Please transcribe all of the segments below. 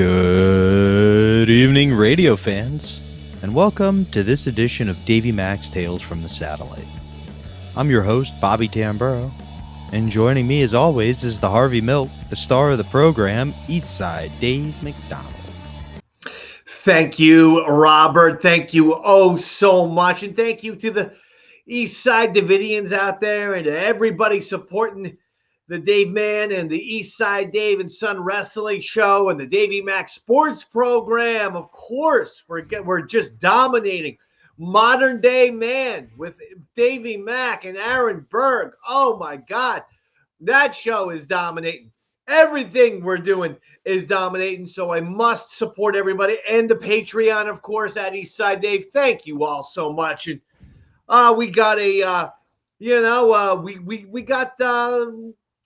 Good evening, radio fans, and welcome to this edition of Davey Mac's Tales from the Satellite. I'm your host, Bobby Tamburo, and joining me as always is the Harvey Milk, the star of the program, Eastside Dave McDonald. Thank you, Robert. Thank you so much, and thank you to the Eastside Davidians out there and to everybody supporting the Dave Man and the Eastside Dave and Son Wrestling Show and the Davey Mac Sports Program. Of course, we're just dominating modern day man with Davey Mac and Aaron Berg. Oh my God, that show is dominating. Everything we're doing is dominating, so I must support everybody and the Patreon, of course, at Eastside Dave. Thank you all so much. And we got we got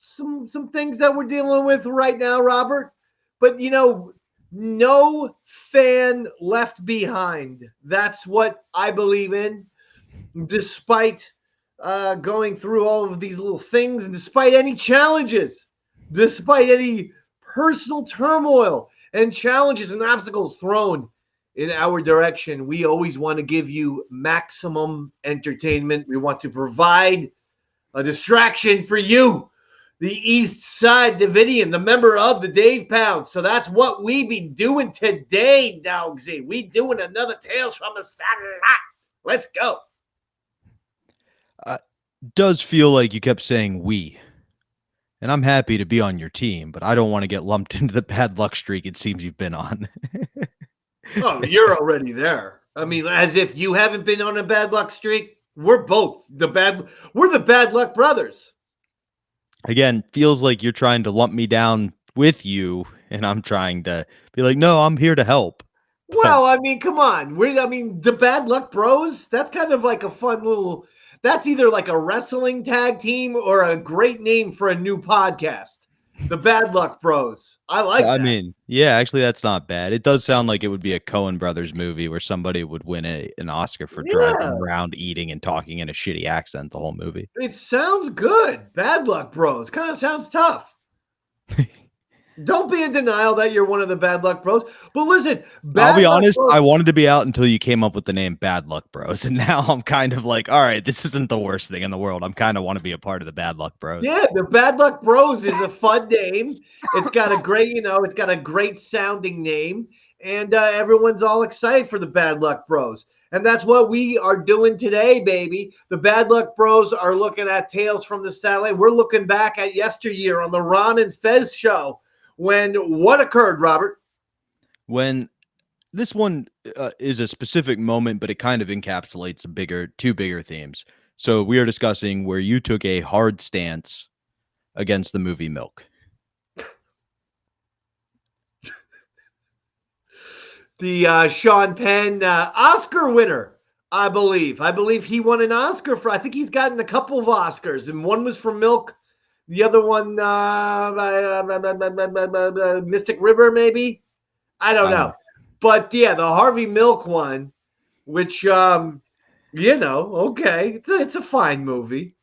some things that we're dealing with right now, Robert. But no fan left behind. That's what I believe in. Despite going through all of these little things, and despite any challenges, despite any personal turmoil and challenges and obstacles thrown in our direction, we always want to give you maximum entertainment. We want to provide a distraction for you, the East Side Davidian, the member of the Dave Pound. So that's what we be doing today, Dogsy. We doing another Tales from the Satellite. Let's go. Does feel like you kept saying we. And I'm happy to be on your team, but I don't want to get lumped into the bad luck streak it seems you've been on. Oh, you're already there. I mean, as if you haven't been on a bad luck streak. We're the bad luck brothers. Again, feels like you're trying to lump me down with you, and I'm trying to be like, no, I'm here to help. Well, I mean, come on. The bad luck bros, that's kind of like a fun little, that's either like a wrestling tag team or a great name for a new podcast. The Bad Luck Bros. I like that. I mean, yeah, actually, that's not bad. It does sound like it would be a Coen Brothers movie where somebody would win an Oscar for driving around, eating, and talking in a shitty accent the whole movie. It sounds good. Bad Luck Bros. Kind of sounds tough. Don't be in denial that you're one of the Bad Luck Bros. But listen, I'll be honest, I wanted to be out until you came up with the name Bad Luck Bros. And now I'm kind of like, all right, this isn't the worst thing in the world. I'm kind of want to be a part of the Bad Luck Bros. Yeah, the Bad Luck Bros is a fun name. It's got a great, it's got a great sounding name. And everyone's all excited for the Bad Luck Bros. And that's what we are doing today, baby. The Bad Luck Bros are looking at Tales from the Satellite. We're looking back at yesteryear on the Ron and Fez show. When what occurred, Robert? When this one is a specific moment, but it kind of encapsulates two bigger themes. So we are discussing where you took a hard stance against the movie Milk. The Sean Penn Oscar winner, I believe. I believe he won an Oscar I think he's gotten a couple of Oscars, and one was for Milk. The other one, Mystic River, maybe? I don't know. But, yeah, the Harvey Milk one, which, okay. It's a fine movie.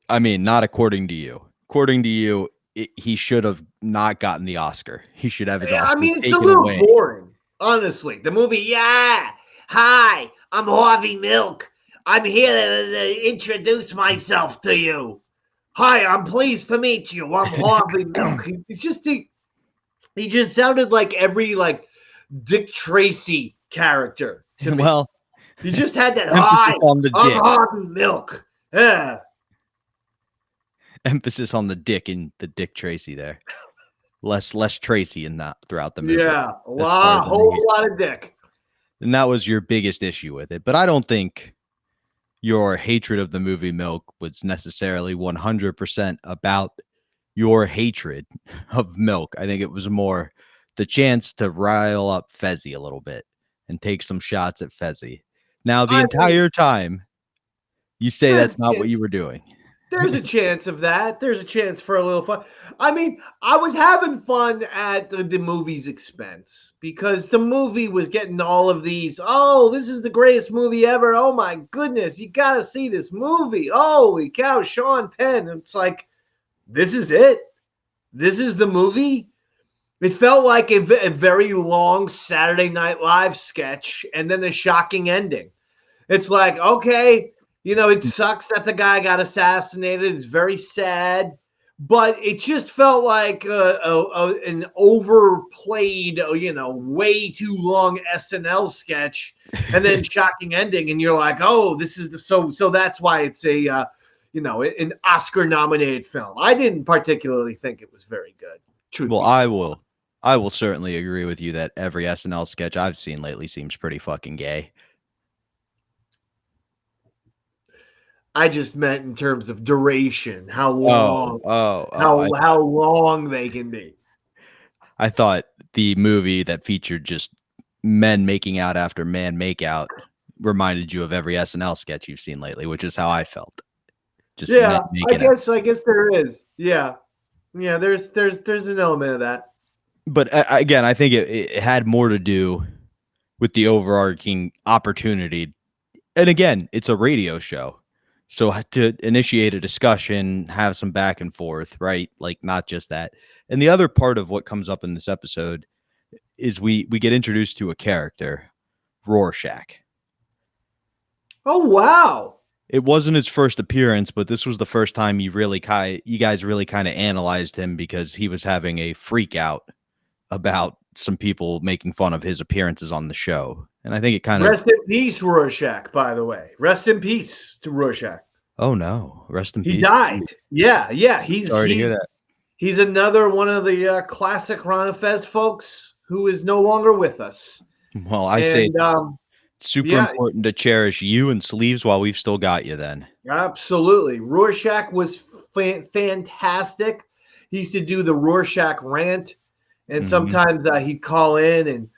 I mean, not according to you. According to you, he should have not gotten the Oscar. He should have his Oscar taken away. It's a little boring, honestly. The movie, hi, I'm Harvey Milk. I'm here to introduce myself to you. Hi, I'm pleased to meet you. I'm Harvey Milk. He just sounded like every Dick Tracy character to me. Well, he just had that hi. I'm Harvey Milk. Yeah. Emphasis on the dick in the Dick Tracy there. Less Tracy in that throughout the movie. Yeah, a whole lot of dick. And that was your biggest issue with it. But I don't think your hatred of the movie Milk was necessarily 100% about your hatred of Milk. I think it was more the chance to rile up Fezzy a little bit and take some shots at Fezzy. Now, the entire time, you say that's not what you were doing. There's a chance of that. There's a chance for a little fun. I mean, I was having fun at the movie's expense because the movie was getting all of these, oh, this is the greatest movie ever. Oh, my goodness. You got to see this movie. Holy cow, Sean Penn. It's like, this is it. This is the movie. It felt like a very long Saturday Night Live sketch and then a shocking ending. It's like, okay, it sucks that the guy got assassinated. It's very sad, but it just felt like an overplayed, way too long SNL sketch, and then shocking ending, and you're like, oh, this is so that's why it's a, an Oscar-nominated film. I didn't particularly think it was very good. Well, I will certainly agree with you that every SNL sketch I've seen lately seems pretty fucking gay. I just meant in terms of duration, how long, how long they can be. I thought the movie that featured just men making out after man makeout reminded you of every SNL sketch you've seen lately, which is how I felt. Just I guess there is. Yeah. There's an element of that. But again, I think it had more to do with the overarching opportunity. And again, it's a radio show. So to initiate a discussion, have some back and forth, right? Like not just that. And the other part of what comes up in this episode is we get introduced to a character, Rorschach. Oh, wow. It wasn't his first appearance, but this was the first time you guys really kind of analyzed him because he was having a freak out about some people making fun of his appearances on the show. And I think it kind of... Rest in peace, Rorschach, by the way. Rest in peace to Rorschach. Oh, no. Rest in peace. He died. Yeah. Sorry to hear that. He's another one of the classic Ron and Fez folks who is no longer with us. Well, say it's super important to cherish you and Sleeves while we've still got you then. Absolutely. Rorschach was fantastic. He used to do the Rorschach rant. And sometimes he'd call in and,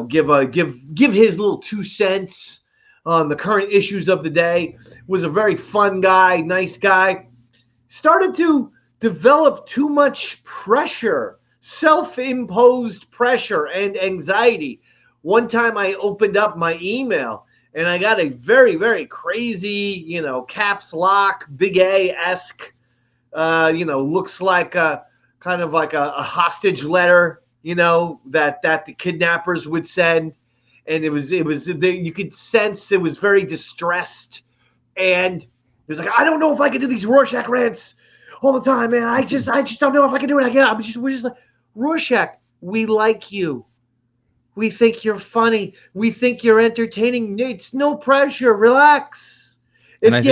give his little 2 cents on the current issues of the day. Was a very fun guy, nice guy. Started to develop too much pressure, self-imposed pressure and anxiety. One time I opened up my email and I got a very, very crazy, caps lock, big A-esque, looks like kind of like a hostage letter, that the kidnappers would send. And you could sense it was very distressed. And it was like, I don't know if I can do these Rorschach rants all the time, man. I just don't know if I can do it. We're just like, Rorschach, we like you. We think you're funny. We think you're entertaining. It's no pressure. Relax. If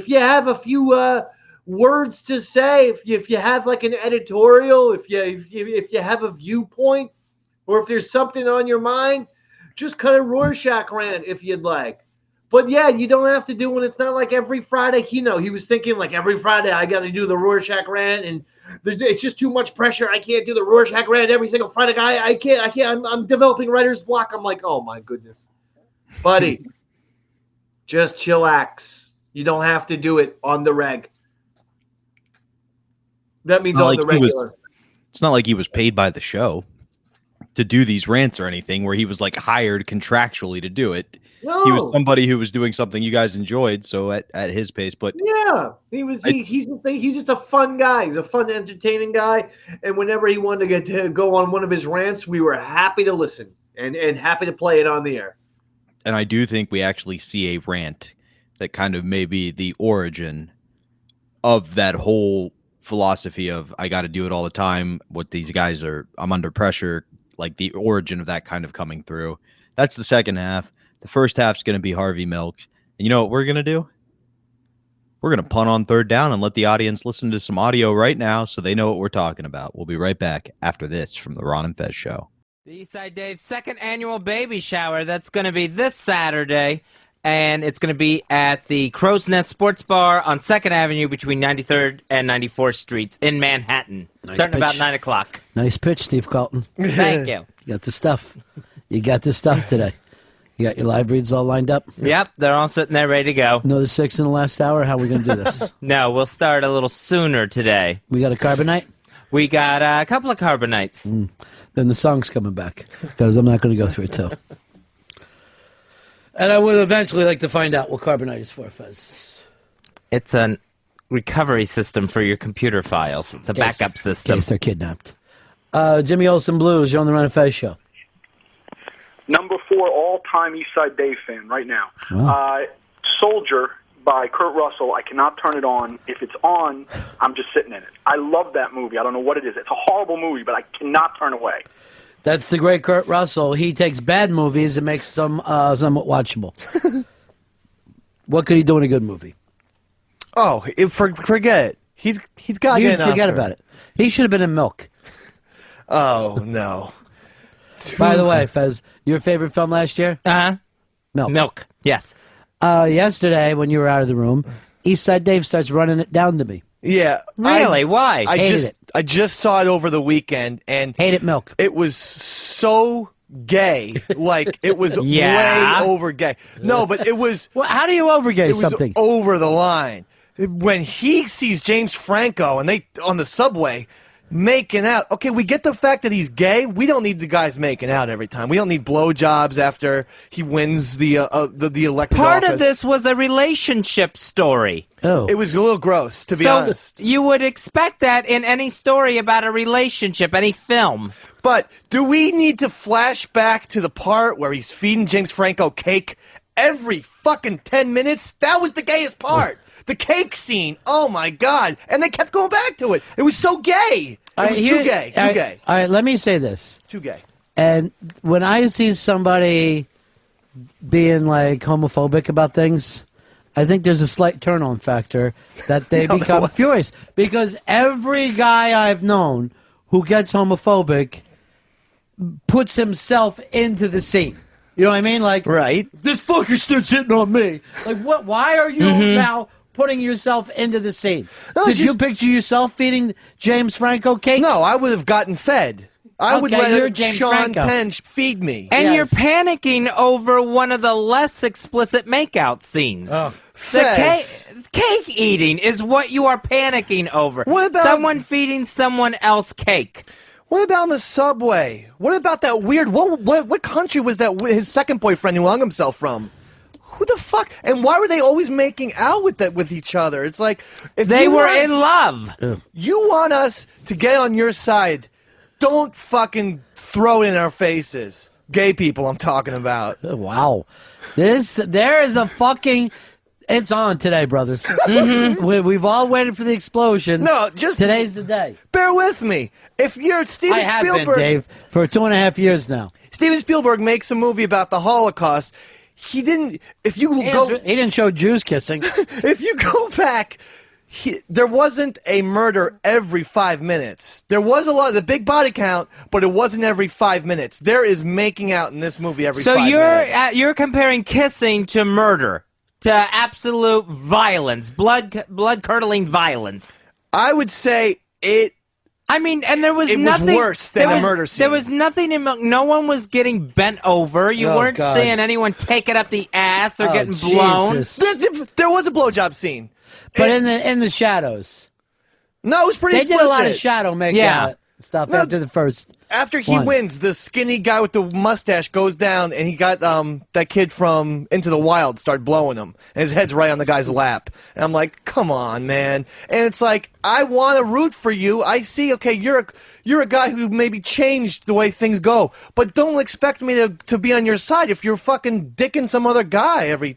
you have a few words to say, if you have like an editorial, if you have a viewpoint, or if there's something on your mind, just cut a Rorschach rant if you'd like. But yeah, you don't have to do one. It's not like every Friday. He was thinking like every Friday I got to do the Rorschach rant, and it's just too much pressure. I can't do the Rorschach rant every single Friday. I can't. I'm developing writer's block. I'm like, oh my goodness, buddy, just chillax. You don't have to do it on the reg. That means on the regular. It's not like he was paid by the show to do these rants or anything where he was like hired contractually to do it. No. He was somebody who was doing something you guys enjoyed, so at his pace. But yeah, he's just a fun guy. He's a fun, entertaining guy. And whenever he wanted to get to go on one of his rants, we were happy to listen and happy to play it on the air. And I do think we actually see a rant that kind of may be the origin of that whole philosophy of I got to do it all the time. What these guys I'm under pressure. Like the origin of that kind of coming through. That's the second half. The first half's going to be Harvey Milk. And you know what we're going to do? We're going to punt on third down and let the audience listen to some audio right now so they know what we're talking about. We'll be right back after this from the Ron and Fez Show. The Eastside Dave's second annual baby shower. That's going to be this Saturday. And it's going to be at the Crow's Nest Sports Bar on 2nd Avenue between 93rd and 94th Streets in Manhattan. Nice starting pitch. about 9 o'clock. Nice pitch, Steve Carlton. Thank you. You got the stuff. You got the stuff today. You got your live reads all lined up? Yep, they're all sitting there ready to go. Another 6 in the last hour? How are we going to do this? No, we'll start a little sooner today. We got a carbonite? We got a couple of carbonites. Then the song's coming back, because I'm not going to go through it, too. And I would eventually like to find out what carbonite is for, Fez. It's a recovery system for your computer files. It's a backup system. In case they're kidnapped. Jimmy Olsen Blues. You're on the Run and Fez show. Number 4 all-time East Side Dave fan right now. Wow. Soldier by Kurt Russell. I cannot turn it on. If it's on, I'm just sitting in it. I love that movie. I don't know what it is. It's a horrible movie, but I cannot turn away. That's the great Kurt Russell. He takes bad movies and makes them somewhat watchable. What could he do in a good movie? Oh, forget it. He's got You to get an forget Oscar. about it. He should have been in Milk. Oh, no. By the way, Fez, your favorite film last year? Uh-huh. Milk. Milk. Yes. Yesterday, when you were out of the room, East Side Dave starts running it down to me. Yeah. Really? Why? I just saw it over the weekend, and Hated Milk. it was so gay. Like, it was Yeah. way over gay. No, but it was... Well, how do you overgay It was something? over the line. When he sees James Franco and they on the subway making out. Okay, we get the fact that he's gay. We don't need the guys making out every time. We don't need blowjobs after he wins the elected Part office. of this was a relationship story. Oh. It was a little gross, to be honest. You would expect that in any story about a relationship, any film. But do we need to flash back to the part where he's feeding James Franco cake every fucking 10 minutes? That was the gayest part. The cake scene. Oh, my God. And they kept going back to it. It was so gay. It was too gay. Too gay. All right, let me say this. Too gay. And when I see somebody being like homophobic about things, I think there's a slight turn-on factor that they No, there become wasn't. furious. Because every guy I've known who gets homophobic puts himself into the scene. You know what I mean? Like, Right. this fucker's still sitting on me. Like, what? Why are you now putting yourself into the scene? No, Did you just- picture yourself feeding James Franco cake? No, I would have gotten fed. I would Okay, you're let James Sean Franco. Penn feed me. And Yes. you're panicking over one of the less explicit makeout scenes. The Fez. cake eating is what you are panicking over. What about- someone feeding someone else cake? What about on the subway? What about that weird... What country was that his second boyfriend who hung himself from? Who the fuck? And why were they always making out with each other? It's like... if They you were want- in love. You want us to get on your side. Don't fucking throw it in our faces. Gay people I'm talking about. Wow. There is a fucking... It's on today, brothers. We've all waited for the explosion. No, just... Today's the day. Bear with me. If you're Steven I have Spielberg... been, Dave, for 2.5 years now. Steven Spielberg makes a movie about the Holocaust. He didn't... If you He go... didn't show Jews kissing. If you go back, there wasn't a murder every 5 minutes. There was a lot, the big body count, but it wasn't every 5 minutes. There is making out in this movie every So 5 minutes. you're comparing kissing to murder, to absolute violence, blood curdling violence. I would say it. I mean, and there was It was nothing worse than there the was- murder scene. There was nothing in Milk. No one was getting bent over. You Oh, weren't God. seeing anyone take it up the ass or Oh, getting blown. Jesus. There was a blowjob scene. But It- in the shadows. no, it was pretty They did explicit. a lot of shadow makeout Yeah. stuff No, after the first. After he one. wins, the skinny guy with the mustache goes down, and he got that kid from Into the Wild started blowing him, and his head's right on the guy's lap. And I'm like, come on, man. And it's like, I want to root for you. I see, okay, you're a guy who maybe changed the way things go, but don't expect me to be on your side if you're fucking dicking some other guy every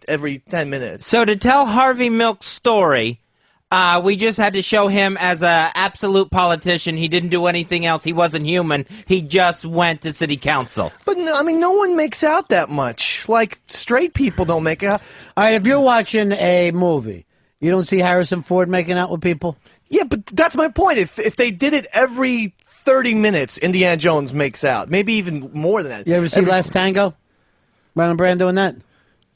10 minutes. So to tell Harvey Milk's story, we just had to show him as a absolute politician. He didn't do anything else. He wasn't human. He just went to city council. But no, I mean, no one makes out that much. Like straight people don't make out. All right, if you're watching a movie, you don't see Harrison Ford making out with people? Yeah, but that's my point. If they did it every 30 minutes, Indiana Jones makes out. Maybe even more than that. You ever see Last Tango? Marlon Brando doing that?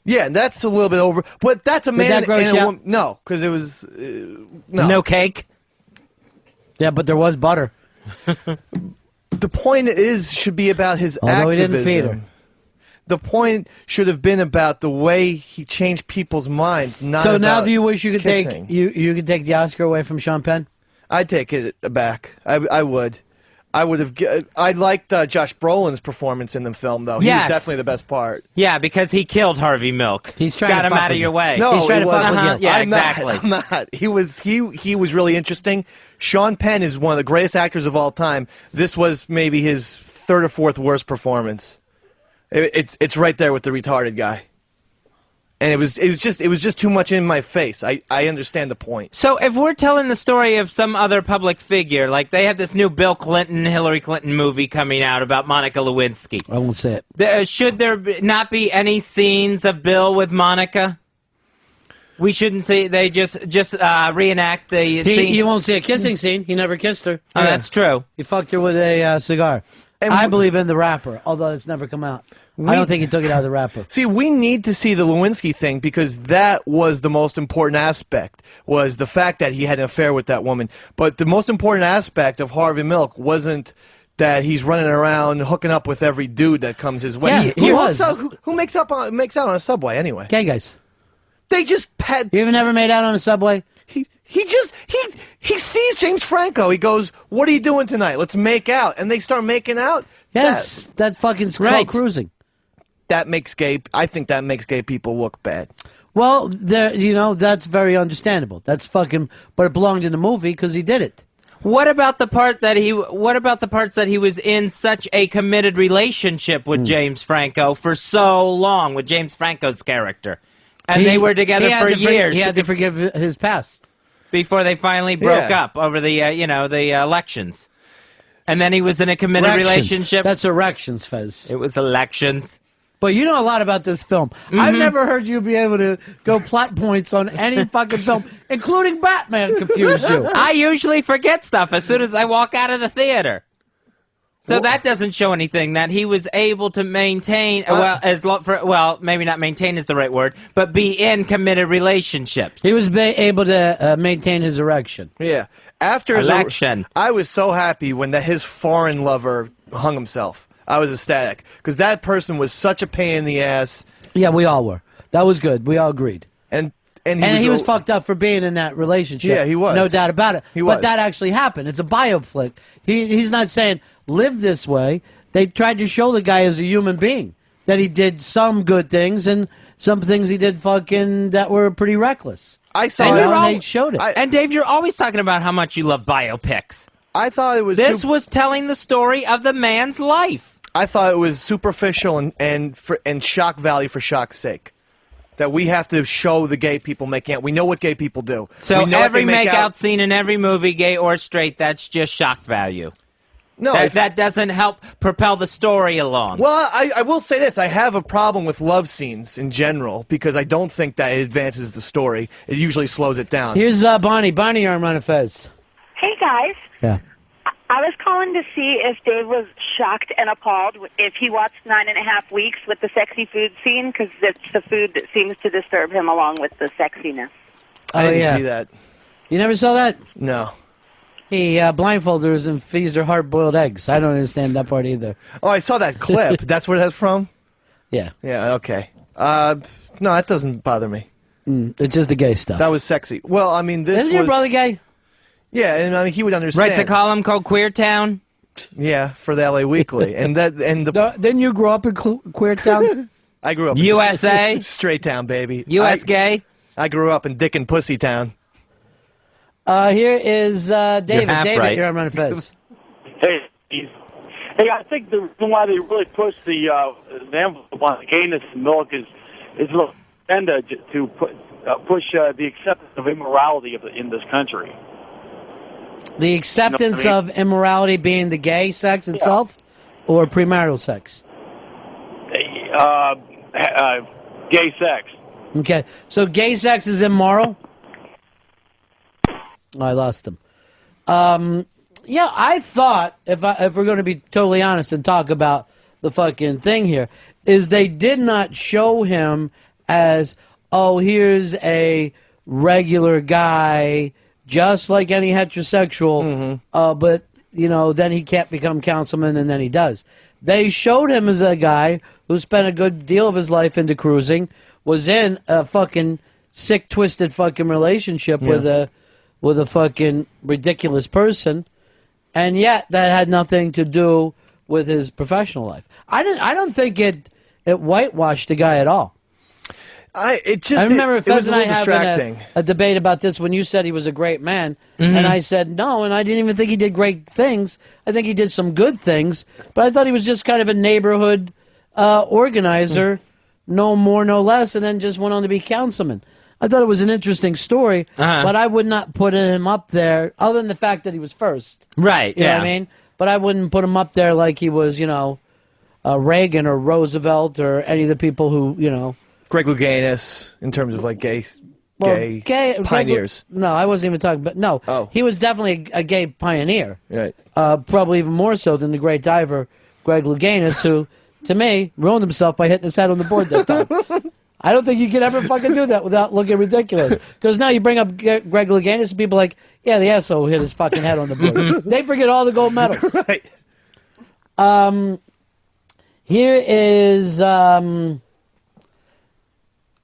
Yeah, that's a little bit over. But that's a man that gross and you a out? woman. No, because it was... no. No cake. Yeah, but there was butter. The point should be about his Although he activism. didn't feed her. The point should have been about the way he changed people's minds, not So now about do you wish you could kissing. take you could take the Oscar away from Sean Penn? I'd take it back. I would. I would have. I liked Josh Brolin's performance in the film, though. He Yes. was definitely the best part. Yeah, because he killed Harvey Milk. He's trying got to him fuck out of with your you. way. No, He's trying to it fuck wasn't. with you. Yeah, I'm exactly. Not, I'm not. He was really interesting. Sean Penn is one of the greatest actors of all time. This was maybe his third or fourth worst performance. It's right there with the retarded guy. And it was just too much in my face. I understand the point. So if we're telling the story of some other public figure, like they have this new Bill Clinton, Hillary Clinton movie coming out about Monica Lewinsky, I won't say it. should there not be any scenes of Bill with Monica? We shouldn't say they just reenact the scene. You won't see a kissing scene. He never kissed her. Oh, that's true. He fucked her with a cigar. And I believe in the wrapper, although it's never come out. I don't think he took it out of the wrapper. See, we need to see the Lewinsky thing because that was the most important aspect, was the fact that he had an affair with that woman. But the most important aspect of Harvey Milk wasn't that he's running around hooking up with every dude that comes his way. Yeah, he was. Who makes out on a subway anyway? Gay guys. They just had. You even ever made out on a subway? He sees James Franco. He goes, "What are you doing tonight? Let's make out." And they start making out. Yes, that fucking Right. cruising. That makes gay. I think that makes gay people look bad. Well, that's very understandable. That's fucking, but it belonged in the movie because he did it. What about the part that What about the parts that he was in such a committed relationship with James Franco for so long, with James Franco's character, and they were together for years He had to forgive his past. before they finally broke Yeah. up over the the elections, and then he was in a committed relationship. That's erections, Fez. It was elections. But you know a lot about this film. I've never heard you be able to go plot points on any fucking film, including Batman confused you. I usually forget stuff as soon as I walk out of the theater. So that doesn't show anything that he was able to maintain maybe not maintain is the right word, but be in committed relationships. He was able to maintain his erection. Yeah. After his Election. I was so happy when his foreign lover hung himself. I was ecstatic because that person was such a pain in the ass. Yeah, we all were. That was good. We all agreed. And he was fucked up for being in that relationship. Yeah, he was. No doubt about it. He But was. that actually happened. It's a bioflick. He's not saying live this way. They tried to show the guy as a human being, that he did some good things and some things he did fucking that were pretty reckless. I saw And it. you're all- they showed it. And Dave, you're always talking about how much you love biopics. I thought it was. This was telling the story of the man's life. I thought it was superficial and shock value for shock's sake. That we have to show the gay people making out. We know what gay people do. So we know every if they make make-out scene in every movie, gay or straight, that's just shock value. No, That doesn't help propel the story along. Well, I will say this. I have a problem with love scenes in general because I don't think that it advances the story. It usually slows it down. Here's Bonnie. Bonnie, you're on Run of Fez. Hey, guys. Yeah. I was calling to see if Dave was shocked and appalled if he watched 9.5 Weeks with the sexy food scene, because it's the food that seems to disturb him along with the sexiness. I didn't yeah. see that. You never saw that? No. He blindfolded her and feeds her hard-boiled eggs. I don't understand that part either. Oh, I saw that clip. That's where that's from? Yeah. Yeah, okay. No, that doesn't bother me. It's just the gay stuff. That was sexy. Well, I mean, this Isn't was... your brother gay? Yeah, and I mean, he would understand. Writes a column called Queer Town. Yeah, for the LA Weekly. And the Didn't you grow up in Queer Town? I grew up USA? in Straight Town, baby. U.S. gay. I grew up in Dick and Pussy Town. Here is David. half David, right. you're on Run of Fez. Hey, Steve. Hey, I think the reason why they really push the envelope on gayness and milk is a little agenda to push the acceptance of immorality in this country. The acceptance You know what I of immorality being the gay sex itself, or premarital sex. Gay sex. Okay, so gay sex is immoral. I lost him. Yeah, I thought if we're going to be totally honest and talk about the fucking thing here, is they did not show him as, oh, here's a regular guy, just like any heterosexual, but, you know, then he can't become councilman, and then he does. They showed him as a guy who spent a good deal of his life into cruising, was in a fucking sick, twisted fucking relationship with a fucking ridiculous person, and yet that had nothing to do with his professional life. I don't think it whitewashed the guy at all. I remember it was Fez a and I little distracting. having a debate about this when you said he was a great man, and I said no, and I didn't even think he did great things. I think he did some good things, but I thought he was just kind of a neighborhood organizer, no more, no less, and then just went on to be councilman. I thought it was an interesting story, but I would not put him up there, other than the fact that he was first. Right, You know what I mean? But I wouldn't put him up there like he was, Reagan or Roosevelt or any of the people who, Greg Louganis, in terms of like gay pioneers. No, I wasn't even talking about. No, Oh. he was definitely a gay pioneer. Right. Probably even more so than the great diver Greg Louganis, who, to me, ruined himself by hitting his head on the board that time. I don't think you could ever fucking do that without looking ridiculous. Because now you bring up Greg Louganis and people are like, yeah, the asshole hit his fucking head on the board. They forget all the gold medals. Right. Here is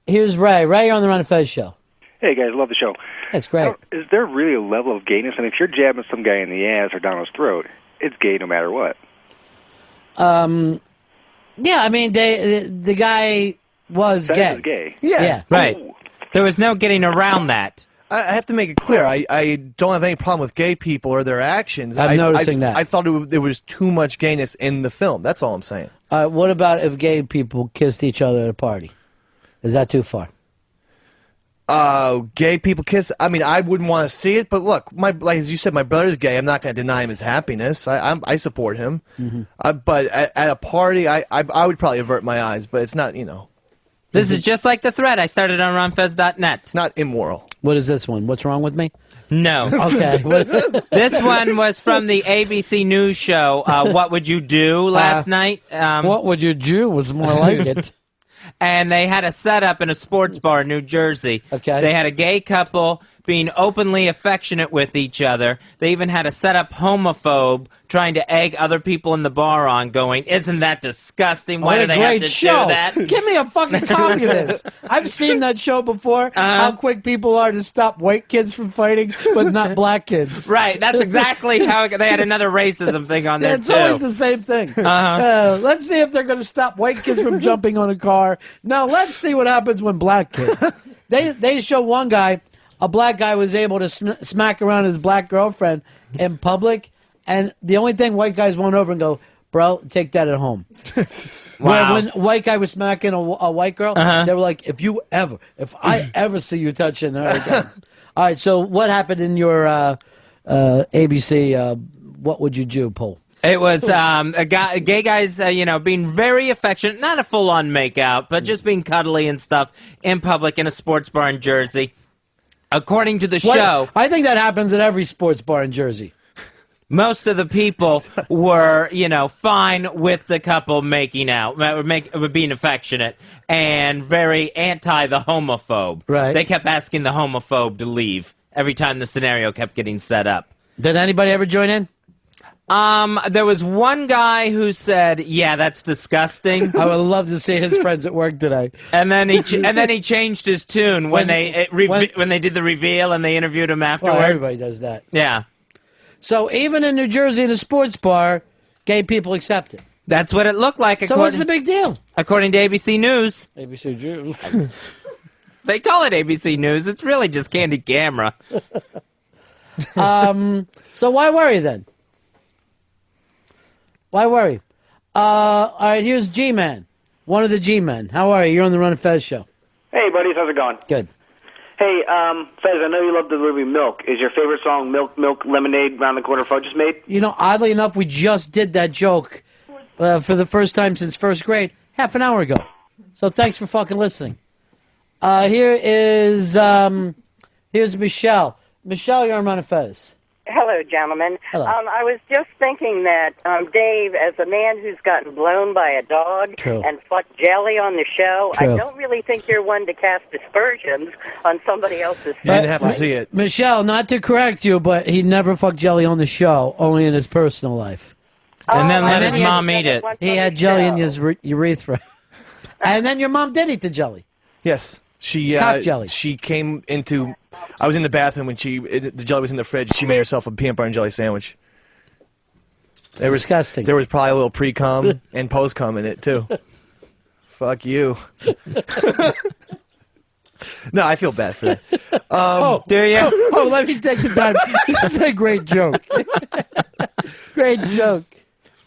here's Ray. Ray, you're on the Ron and Fez show. Hey guys, love the show. That's great. Is there really a level of gayness? I mean, if you're jabbing some guy in the ass or down his throat, it's gay no matter what. Yeah, I mean, the guy was That gay. is gay. Yeah. Right. Ooh. There was no getting around that. I have to make it clear. I don't have any problem with gay people or their actions. I'm noticing that. I thought there was too much gayness in the film. That's all I'm saying. What about if gay people kissed each other at a party? Is that too far? Gay people kiss. I mean, I wouldn't want to see it, but look, like as you said, my brother's gay. I'm not going to deny him his happiness. I support him. But at a party, I would probably avert my eyes. But it's not, This is just like the thread I started on ronfez.net. it's not immoral. What is this one? What's wrong with me? No. Okay. This one was from the ABC News show, What Would You Do, last night. What would you do was more like it. And they had a setup in a sports bar in New Jersey. Okay. They had a gay couple being openly affectionate with each other. They even had a setup homophobe trying to egg other people in the bar on, going, "Isn't that disgusting? Why do they have to show. do that?" Give me a fucking copy of this. I've seen that show before, how quick people are to stop white kids from fighting, but not black kids. Right, that's exactly how they had another racism thing on there, It's too. always the same thing. Let's see if they're going to stop white kids from jumping on a car. Now, let's see what happens when black kids. They show one guy, a black guy was able to smack around his black girlfriend in public, and the only thing white guys went over and go, "Bro, take that at home." Wow. When white guy was smacking a white girl, they were like, if I ever see you touching her again. All right, so what happened in your ABC What Would You Do poll? It was gay guys, being very affectionate, not a full-on makeout, but just being cuddly and stuff in public in a sports bar in Jersey. According to the show, I think that happens at every sports bar in Jersey. most of the people were, fine with the couple making out, being affectionate, and very anti the homophobe. Right. They kept asking the homophobe to leave every time the scenario kept getting set up. Did anybody ever join in? There was one guy who said, "Yeah, that's disgusting," I would love to see his friends at work today. and then he changed his tune when they did the reveal and they interviewed him afterwards. Well, everybody does that. Yeah, So even in New Jersey, in a sports bar, gay people accept it. that's what it looked like. So what's the big deal? According to ABC News, ABC Jew. they call it ABC News. It's really just Candid Camera. So why worry then? Why worry? All right, here's G-Man, one of the G-Men. How are you? You're on the Run and Fez show. Hey, buddies, how's it going? Good. Hey, Fez, I know you love the movie Milk. Is your favorite song Milk, Milk, Lemonade, Round the Corner Fudge is Made? Oddly enough, we just did that joke for the first time since first grade half an hour ago. So thanks for fucking listening. Here's Michelle. Michelle, you're on Run and Fez. Hello, gentlemen. Hello. I was just thinking that, Dave, as a man who's gotten blown by a dog True. and fucked jelly on the show, True. I don't really think you're one to cast aspersions on somebody else's You didn't have to see it. Michelle, not to correct you, but he never fucked jelly on the show, only in his personal life. And then let and his then he had- mom eat it. He had jelly in his urethra. And then your mom did eat the jelly. Yes. She Cock jelly. She came into. I was in the bathroom when the jelly was in the fridge. She made herself a peanut butter and jelly sandwich. Disgusting. There was probably a little pre-cum and post-cum in it, too. Fuck you. No, I feel bad for that. Do you? Oh, let me take the time. This is a great joke. Great joke.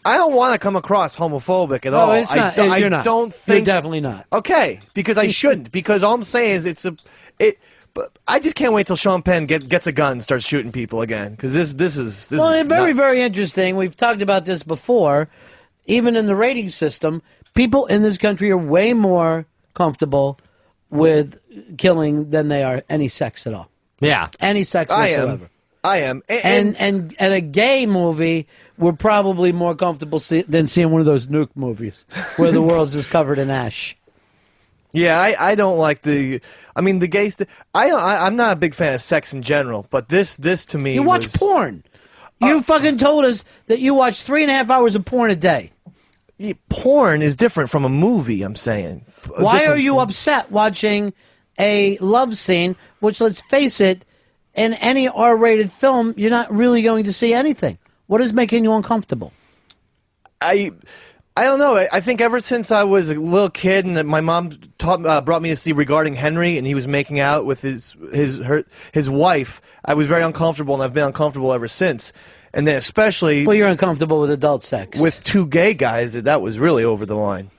I don't want to come across homophobic at all. No, it's not. You're not. I don't think. You're definitely not. Okay, because I shouldn't. Because all I'm saying is But I just can't wait till Sean Penn gets a gun and starts shooting people again. Because this is very interesting. We've talked about this before. Even in the rating system, people in this country are way more comfortable with killing than they are any sex at all. Yeah. Any sex whatsoever. I am. And a gay movie, we're probably more comfortable than seeing one of those nuke movies where the world's just covered in ash. Yeah, I don't like the gays. I'm not a big fan of sex in general, but this to me. You watch porn. You fucking told us that you watch 3.5 hours of porn a day. Yeah, porn is different from a movie, I'm saying. Why are you upset watching a love scene, which, let's face it, in any R-rated film, you're not really going to see anything? What is making you uncomfortable? I don't know. I think ever since I was a little kid and my mom brought me to see Regarding Henry and he was making out with his wife, I was very uncomfortable, and I've been uncomfortable ever since. And then especially... Well, you're uncomfortable with adult sex. With two gay guys, that was really over the line.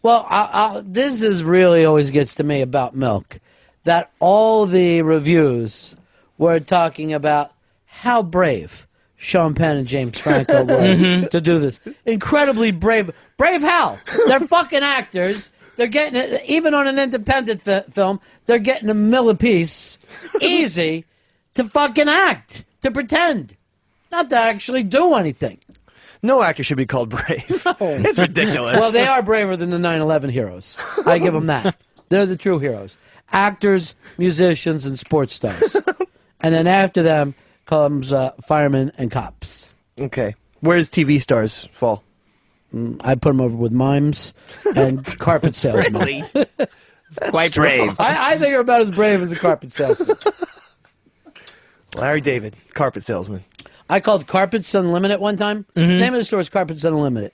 Well, this is really always gets to me about Milk, that all the reviews were talking about how brave Sean Penn and James Franco were to do this. Incredibly brave. Brave how? They're fucking actors. They're getting it, even on an independent film, they're getting a $1 apiece. Easy to fucking act, to pretend, not to actually do anything. No actor should be called brave. No. It's ridiculous. Well, they are braver than the 9/11 heroes. I give them that. They're the true heroes. Actors, musicians, and sports stars. And then after them comes firemen and cops. Okay. Where does TV stars fall? I put them over with mimes and carpet salesmen. Really? Quite brave. I think you're about as brave as a carpet salesman. Larry David, carpet salesman. I called Carpets Unlimited one time. Name of the store is Carpets Unlimited.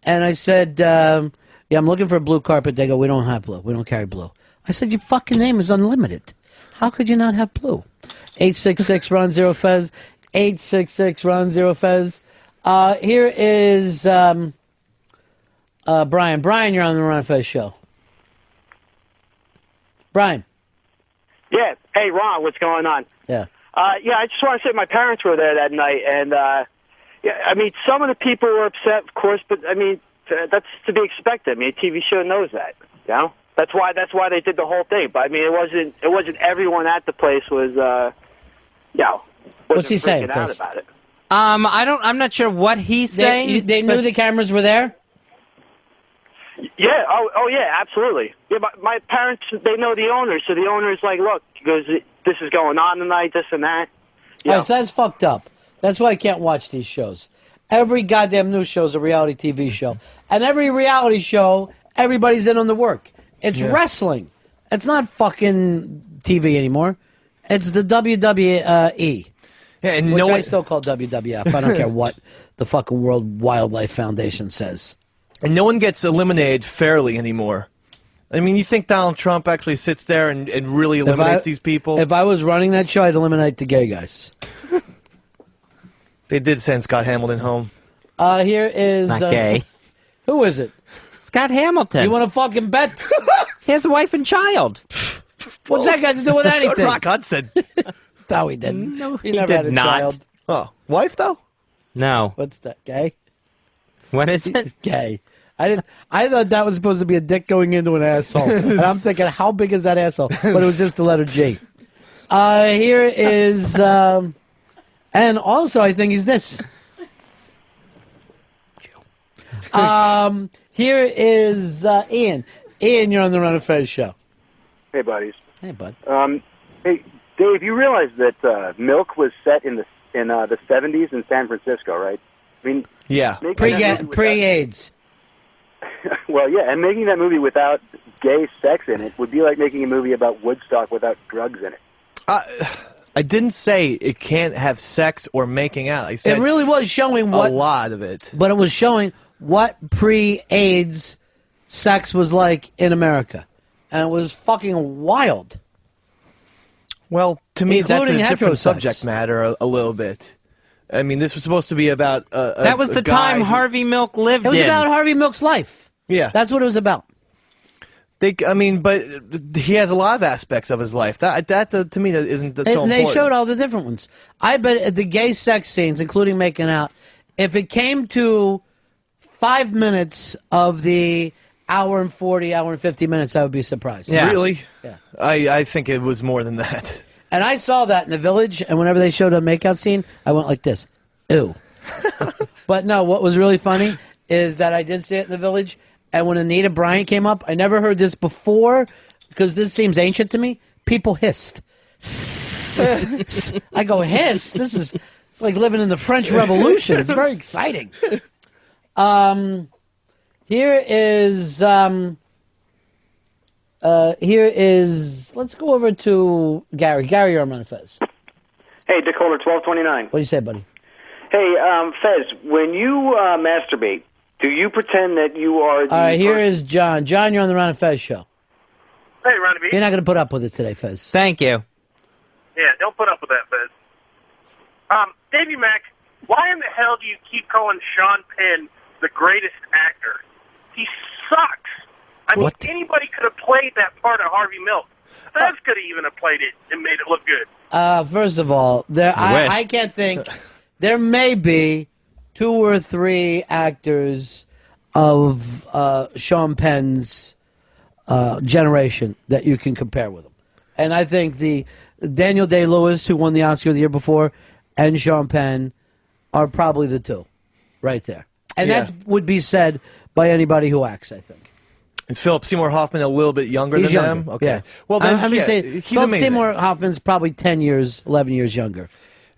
And I said, yeah, I'm looking for a blue carpet. They go, we don't have blue. We don't carry blue. I said, your fucking name is Unlimited. How could you not have blue? 866-RON-0-FEZ. 866-RON-0-FEZ. Here is Brian. Brian, you're on the Ron Fez show. Brian. Yeah. Hey, Ron, what's going on? Yeah. Yeah, I just want to say my parents were there that night, and yeah, I mean, some of the people were upset, of course, but I mean, that's to be expected. I mean, a TV show knows that, you know. That's why they did the whole thing. But I mean, it wasn't everyone at the place was, you know, what's he saying? Out about it. I'm not sure what he's saying. They knew the cameras were there. Yeah. Oh, yeah. Absolutely. Yeah. My parents, they know the owner, so the owner's like, look, he goes, this is going on tonight, this and that. All right, so that's fucked up. That's why I can't watch these shows. Every goddamn news show is a reality TV show, and every reality show, everybody's in on the work. It's wrestling. It's not fucking TV anymore. It's the WWE. Yeah, and which I still call WWF. I don't care what the fucking World Wildlife Foundation says. And no one gets eliminated fairly anymore. I mean, you think Donald Trump actually sits there and really eliminates these people? If I was running that show, I'd eliminate the gay guys. They did send Scott Hamilton home. Here is... Not gay. Who is it? Scott Hamilton. You want to fucking bet? He has a wife and child. What's that got to do with anything? That's what Rock Hudson. No, he didn't. No, he he never did had a not. child. Oh, wife, though? No. What's that, gay? What is it? Gay. I thought that was supposed to be a dick going into an asshole. And I'm thinking, how big is that asshole? But it was just the letter G. Here is, and also I think he's this. Here is Ian. Ian, you're on the Ron and Fez show. Hey, buddies. Hey, bud. Hey, Dave. You realize that Milk was set in the 70s in San Francisco, right? I mean, yeah, pre-AIDS. Well, yeah, and making that movie without gay sex in it would be like making a movie about Woodstock without drugs in it. I didn't say it can't have sex or making out. I said It really was showing a lot of it. But it was showing what pre-AIDS sex was like in America. And it was fucking wild. Well, to me, that's a Including different heterosex. subject matter a little bit. I mean, this was supposed to be about That was the guy time who- Harvey Milk lived It was in. about Harvey Milk's life. Yeah. That's what it was about. But he has a lot of aspects of his life. That to me, that isn't that so And they important. showed all the different ones. I bet at the gay sex scenes, including making out, if it came to 5 minutes of the hour and 40, hour and 50 minutes, I would be surprised. Really? Yeah. I think it was more than that. And I saw that in the Village, and whenever they showed a makeout scene, I went like this. Ew. But no, what was really funny is that I did see it in the Village, and when Anita Bryant came up, I never heard this before, because this seems ancient to me. People hissed. I go, hiss? It's like living in the French Revolution. It's very exciting. Here is, let's go over to Gary. Gary, you're on Fez. Hey, Dick Holder, 1229. What do you say, buddy? Hey, Fez, when you masturbate, do you pretend that you are the All right, here is John. John, you're on the Ron and Fez show. Hey, Ronnie B. You're not going to put up with it today, Fez. Thank you. Yeah, don't put up with that, Fez. Davey Mack, why in the hell do you keep calling Sean Penn the greatest actor? He sucks. I mean, anybody could have played that part of Harvey Milk. Fez could have even have played it and made it look good. First of all, I can't think. There may be 2 or 3 actors of Sean Penn's generation that you can compare with him. And I think the Daniel Day-Lewis, who won the Oscar the year before, and Sean Penn are probably the 2 right there. And that would be said by anybody who acts, I think. Is Philip Seymour Hoffman a little bit younger He's than younger. them? Okay. Yeah. Well, then, I'm yeah, say he's Philip amazing. Seymour Hoffman's probably 10 years, 11 years younger.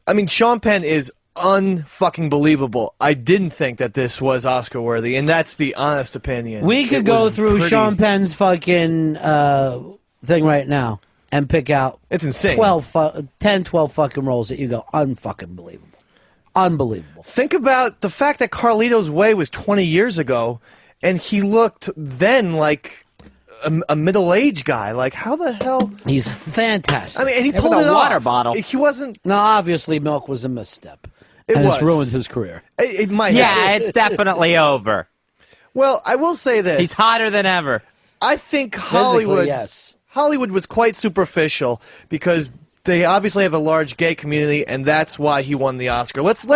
I mean, Sean Penn is unfucking believable. I didn't think that this was Oscar worthy, and that's the honest opinion. We could It go was through pretty- Sean Penn's fucking thing right now and pick out It's insane. 10, 12 fucking roles that you go, unfucking believable. Unbelievable. Think about the fact that Carlito's Way was 20 years ago, and he looked then like a middle-aged guy. Like, how the hell? He's fantastic. I mean, and he Yeah, pulled with it a water off. bottle. He wasn't. No, obviously Milk was a misstep. It and was. it's ruined his career. It might. Yeah, have. it's definitely over. Well, I will say this. He's hotter than ever. I think Physically, Hollywood. yes. Hollywood was quite superficial because they obviously have a large gay community, and that's why he won the Oscar. Let's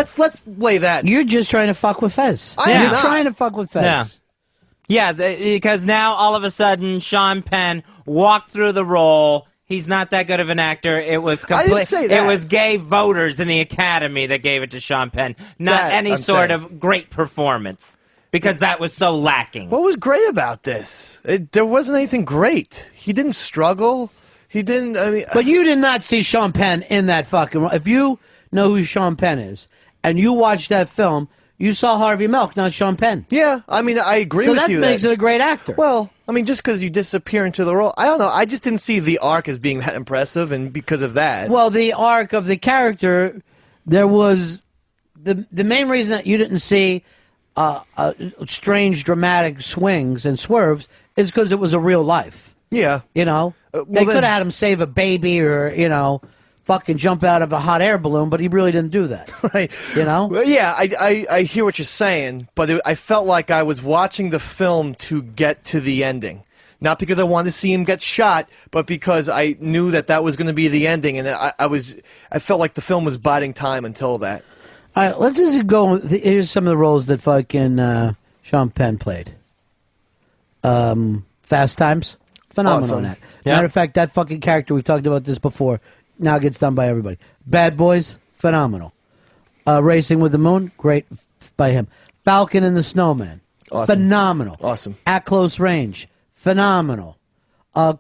lay that. You're just trying to fuck with Fez. I am You're not. trying to fuck with Fez. Yeah, because now all of a sudden Sean Penn walked through the role. He's not that good of an actor. It was I didn't say that. It was gay voters in the Academy that gave it to Sean Penn, not That, any I'm sort saying. of great performance, because that was so lacking. What was great about this? There wasn't anything great. He didn't struggle. He didn't. I mean, But you did not see Sean Penn in that fucking. If you know who Sean Penn is and you watched that film, you saw Harvey Milk, not Sean Penn. yeah. I mean, I agree So with that you. makes it a great actor. Well, I mean, just because you disappear into the role, I don't know. I just didn't see the arc as being that impressive, and because of that, Well, the arc of the character, there was the main reason that you didn't see strange, dramatic swings and swerves is because it was a real life. yeah. You know, well, they then- could have had him save a baby or fucking jump out of a hot air balloon, but he really didn't do that. Right. You know? Well, yeah, I hear what you're saying, but I felt like I was watching the film to get to the ending. Not because I wanted to see him get shot, but because I knew that was going to be the ending, and I felt like the film was biding time until that. All right, let's just go. Here's some of the roles that fucking Sean Penn played. Fast Times, phenomenal in Awesome. that. Yeah. Matter of fact, that fucking character, we've talked about this before, now gets done by everybody. Bad Boys, phenomenal. Racing with the Moon, great by him. Falcon and the Snowman, Awesome. phenomenal. Awesome. At Close Range, phenomenal.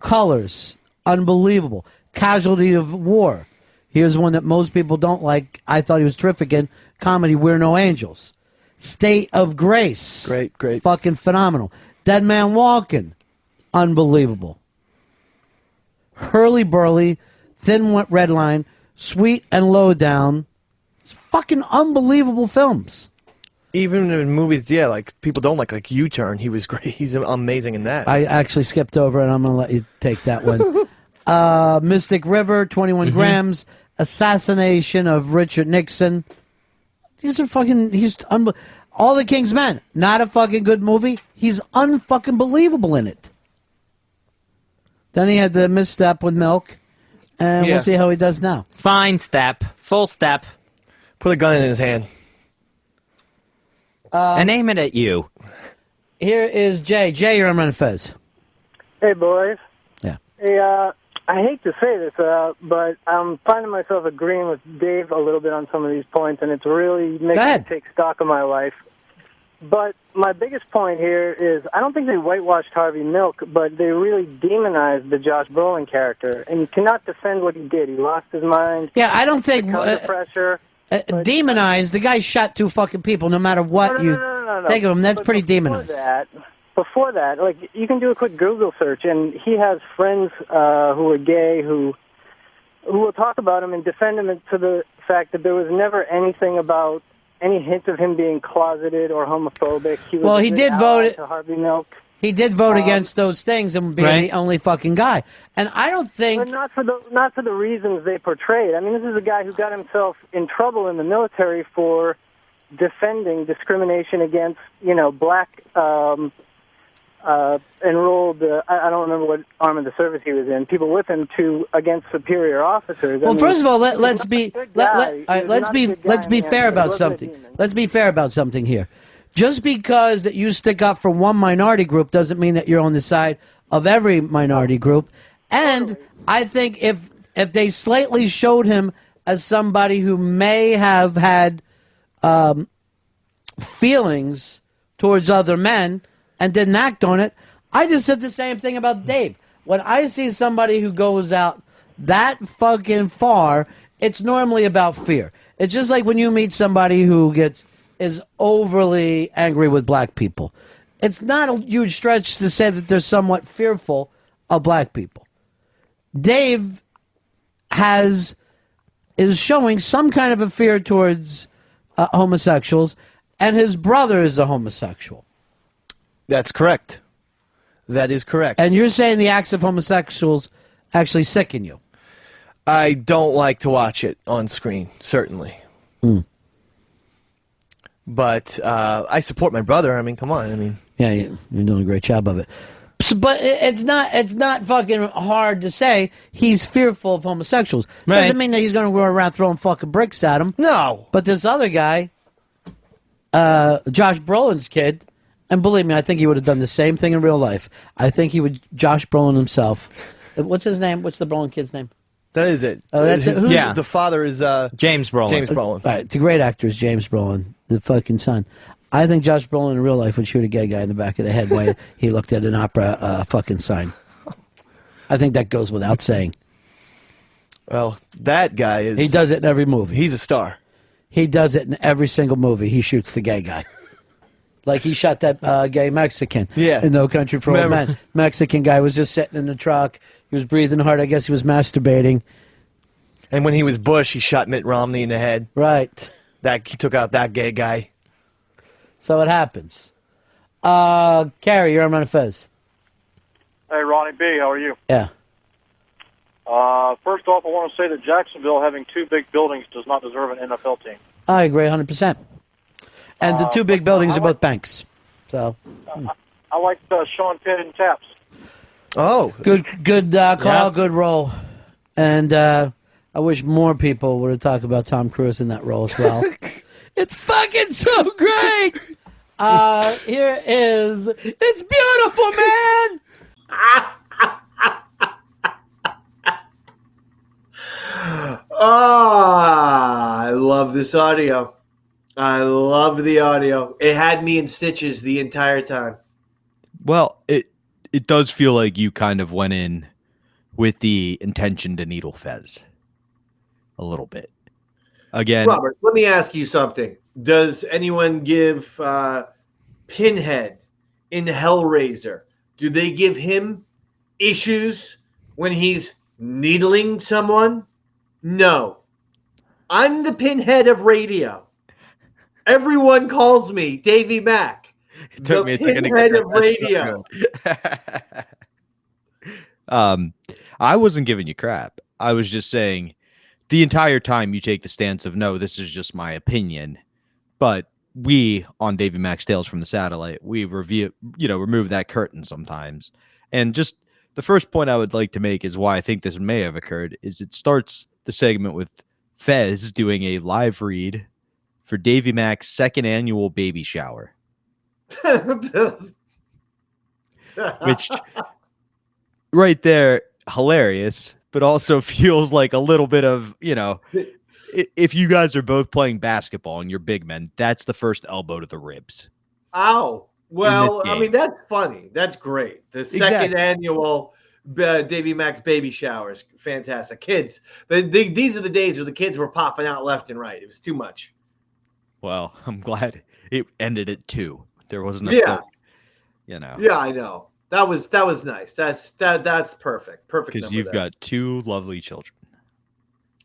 Colors, unbelievable. Casualty of War. Here's one that most people don't like. I thought he was terrific in comedy, We're No Angels. State of Grace. Great. Fucking phenomenal. Dead Man Walking. Unbelievable. Hurly Burly, Thin Red Line, Sweet and Lowdown. It's fucking unbelievable films. Even in movies, yeah, like people don't like U-Turn. He was great. He's amazing in that. I actually skipped over, and I'm going to let you take that one. Mystic River, 21 Grams, Assassination of Richard Nixon. These are fucking. All the King's Men. Not a fucking good movie. He's unfucking believable in it. Then he had the misstep with Milk, and we'll see how he does now. Fine step, full step. Put a gun in his hand. And aim it at you. Here is Jay. Jay, you're on Run Fez. Hey, boys. Yeah. Hey, I hate to say this, but I'm finding myself agreeing with Dave a little bit on some of these points, and it's really making me take stock of my life. But my biggest point here is I don't think they whitewashed Harvey Milk, but they really demonized the Josh Brolin character, and you cannot defend what he did. He lost his mind. Yeah, I don't think... Under pressure. Demonized. The guy shot 2 fucking people. No matter what you think of him, that's pretty demonized. Before that, like you can do a quick Google search, and he has friends who are gay who will talk about him and defend him to the fact that there was never anything about any hint of him being closeted or homophobic. He was he did vote to Harvey Milk. He did vote against those things and being the only fucking guy. And I don't think... But not for the reasons they portrayed. I mean, this is a guy who got himself in trouble in the military for defending discrimination against, black enrolled... I don't remember what arm of the service he was in. People with him against superior officers. Well, first of all, let's be fair about something. Let's be fair about something here. Just because that you stick up for one minority group doesn't mean that you're on the side of every minority group. And I think if they slightly showed him as somebody who may have had feelings towards other men and didn't act on it, I just said the same thing about Dave. When I see somebody who goes out that fucking far, it's normally about fear. It's just like when you meet somebody who is overly angry with black people. It's not a huge stretch to say that they're somewhat fearful of black people. Dave is showing some kind of a fear towards homosexuals, and his brother is a homosexual. That's correct. That is correct. And you're saying the acts of homosexuals actually sicken you? I don't like to watch it on screen, certainly. But I support my brother. I mean, come on. I mean, yeah, you're doing a great job of it. But it's not fucking hard to say he's fearful of homosexuals. Right. Doesn't mean that he's going to go around throwing fucking bricks at him. No. But this other guy, Josh Brolin's kid, and believe me, I think he would have done the same thing in real life. I think he would, Josh Brolin himself. What's his name? What's the Brolin kid's name? That is it. Oh, that's it. The father is James Brolin. James Brolin. All right, the great actor is James Brolin, the fucking son. I think Josh Brolin in real life would shoot a gay guy in the back of the head while he looked at an opera fucking sign. I think that goes without saying. Well, that guy is... He does it in every movie. He's a star. He does it in every single movie. He shoots the gay guy. Like he shot that gay Mexican in No Country for Old Men. Mexican guy was just sitting in the truck. He was breathing hard. I guess he was masturbating. And when he was Bush, he shot Mitt Romney in the head. Right. He took out that gay guy. So it happens. Carrie, you're on Run Fez. Hey, Ronnie B., how are you? Yeah. First off, I want to say that Jacksonville having 2 big buildings does not deserve an NFL team. I agree 100%. And the 2 big buildings are both banks. So I like Sean Penn and Taps. Oh. Good call, good role. And I wish more people would have talked about Tom Cruise in that role as well. It's fucking so great! Here is... It's beautiful, man! I love this audio. I love the audio. It had me in stitches the entire time. Well, it does feel like you kind of went in with the intention to needle Fez a little bit. Again, Robert, let me ask you something. Does anyone give Pinhead in Hellraiser, do they give him issues when he's needling someone? No. I'm the pinhead of radio. Everyone calls me Davey Mack. It took me a second to get Pinhead that. of That's so radio. good. I wasn't giving you crap. I was just saying the entire time you take the stance of no, this is just my opinion. But we on Davey Mack's Tales from the Satellite, we remove that curtain sometimes. And just the first point I would like to make is why I think this may have occurred is it starts the segment with Fez doing a live read for Davey Mack's second annual baby shower. Which right there, hilarious, but also feels like a little bit of, if you guys are both playing basketball and you're big men, that's the first elbow to the ribs. Ow. Well, I mean, that's funny. That's great. The second annual Davey Mack's baby showers. Fantastic. Kids. These are the days where the kids were popping out left and right. It was too much. Well, I'm glad it ended at 2. There wasn't a third, Yeah, I know. That was nice. That's perfect. Perfect. Because you've got 2 lovely children.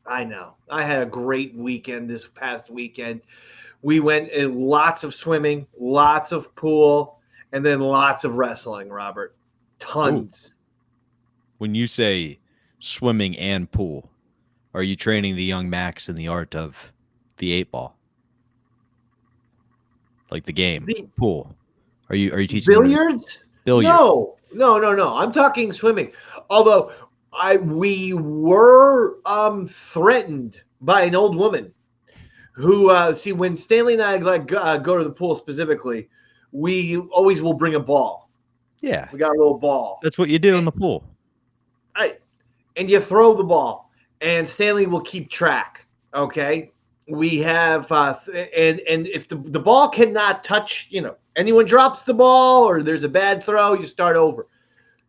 I know. I had a great weekend this past weekend. We went in lots of swimming, lots of pool, and then lots of wrestling, Robert. Tons. Ooh. When you say swimming and pool, are you training the young Max in the art of the 8-ball? Like the game, pool. Are you teaching billiards? Billiards? No. I'm talking swimming. Although we were threatened by an old woman who when Stanley and I go to the pool specifically, we always will bring a ball. Yeah, we got a little ball. That's what you do in the pool, right? And you throw the ball, and Stanley will keep track. Okay, we have and if the ball cannot touch, anyone drops the ball or there's a bad throw, you start over.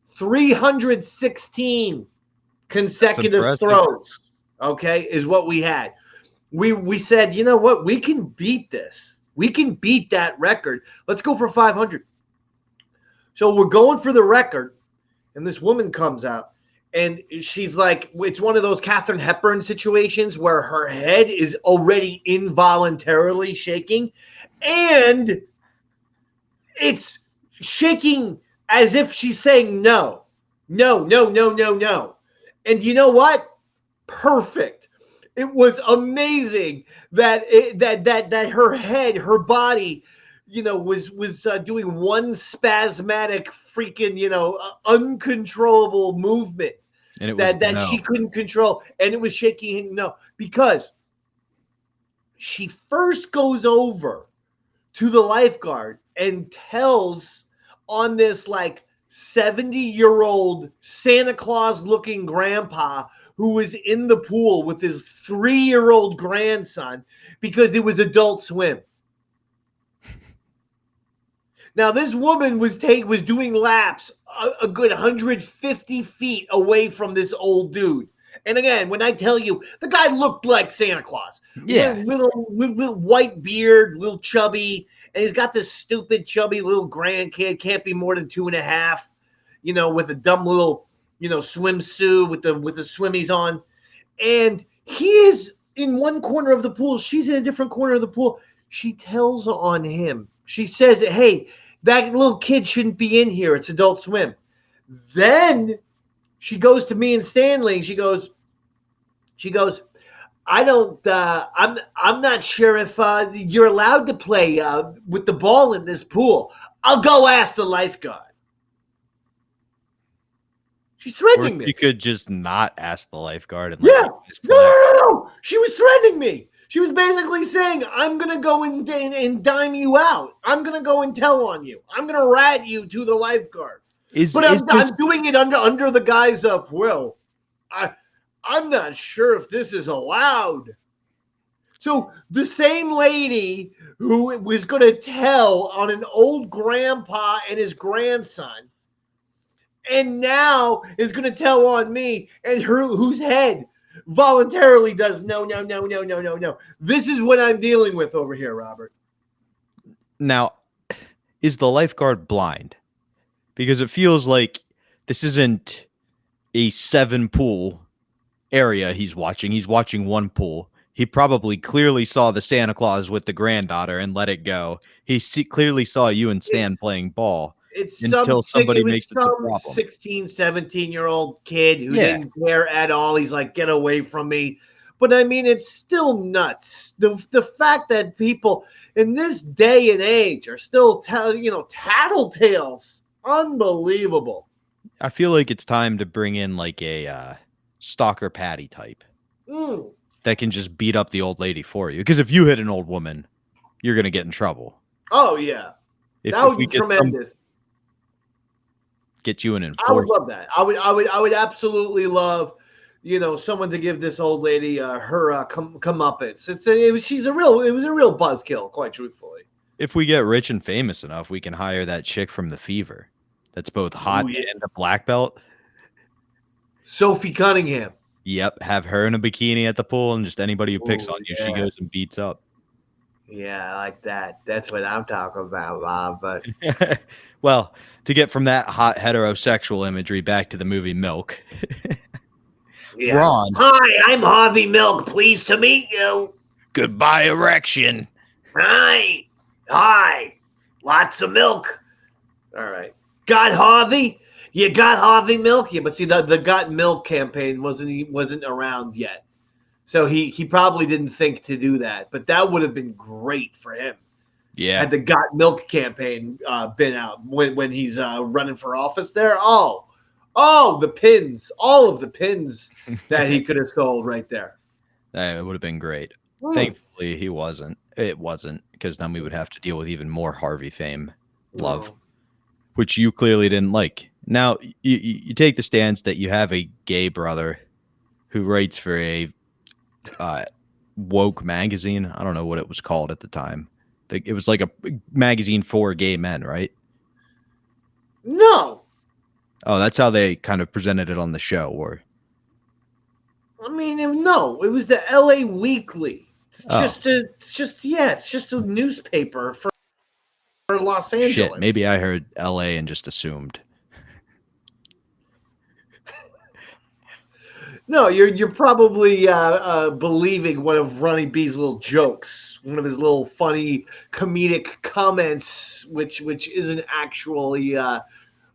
316 consecutive throws, okay, is what we had. We said, you know what? We can beat this. We can beat that record. Let's go for 500. So we're going for the record, and this woman comes out, and she's like, it's one of those Katharine Hepburn situations where her head is already involuntarily shaking, and it's shaking as if she's saying no. And you know what? Perfect. It was amazing that her head, her body, was doing one spasmodic freaking, uncontrollable movement and it was that she couldn't control, and it was shaking. No, because she first goes over to the lifeguard and tells on this 70-year-old Santa Claus looking grandpa who was in the pool with his 3-year-old grandson because it was Adult Swim. Now, this woman was doing laps a good 150 feet away from this old dude. And again, when I tell you, the guy looked like Santa Claus. Yeah. Little white beard, little chubby, and he's got this stupid chubby little grandkid, can't be more than 2.5, with a dumb little, swimsuit with the swimmies on. And he is in one corner of the pool. She's in a different corner of the pool. She tells on him. She says, hey, that little kid shouldn't be in here. It's Adult Swim. Then she goes to me and Stanley. She goes, I don't, I'm not sure if you're allowed to play with the ball in this pool. I'll go ask the lifeguard. She's threatening me. You could just not ask the lifeguard and No. She was threatening me. She was basically saying, I'm going to go and dime you out. I'm going to go and tell on you. I'm going to rat you to the lifeguard. I'm doing it under the guise of, well, I'm not sure if this is allowed. So the same lady who was going to tell on an old grandpa and his grandson, and now is going to tell on me and whose head voluntarily does no. This is what I'm dealing with over here, Robert. Now, is the lifeguard blind? Because it feels like this isn't a 7-pool area he's watching. He's watching one pool. he probably clearly saw the Santa Claus with the granddaughter and let it go. He clearly saw you and Stan playing ball until somebody makes it a some problem. 16, 17-year-old kid who Yeah. didn't care at all. He's like, get away from me. But I mean, it's still nuts. The fact that people in this day and age are still tattletales. Unbelievable. I feel like it's time to bring in like a stalker Patty type Mm. that can just beat up the old lady for you. Because if you hit an old woman, you're going to get in trouble. Oh, yeah. That would be tremendous. Get you an I would enforcer. love that. I would absolutely love, someone to give this old lady her comeuppance. It was a real buzzkill, quite truthfully. If we get rich and famous enough, we can hire that chick from The Fever. That's both hot and a black belt. Sophie Cunningham. Yep, have her in a bikini at the pool, and just anybody who picks on you, she goes and beats up. Yeah, I like that. That's what I'm talking about, Bob. But well, to get from that hot heterosexual imagery back to the movie Milk. yeah. Ron. Hi, I'm Harvey Milk. Pleased to meet you. Goodbye, erection. Hi. Lots of milk. All right. Got Harvey? You got Harvey Milk? Yeah, but see, the Got Milk campaign wasn't around yet. So he probably didn't think to do that. But that would have been great for him. Yeah. Had the Got Milk campaign been out when he's running for office there. Oh, the pins. All of the pins that he could have sold right there. That would have been great. Thankfully, he wasn't. It wasn't, because then we would have to deal with even more Harvey fame. Love. Which you clearly didn't like. Now, you take the stance that you have a gay brother who writes for a woke magazine. I don't know what it was called at the time. It was like a magazine for gay men, right? No. Oh, that's how they kind of presented it on the show. Or I mean, no. It was the LA Weekly. It's just a newspaper for Los Angeles. Shit, maybe I heard LA and just assumed. No, you're probably believing one of Ronnie B's little jokes, one of his little funny comedic comments, which isn't actually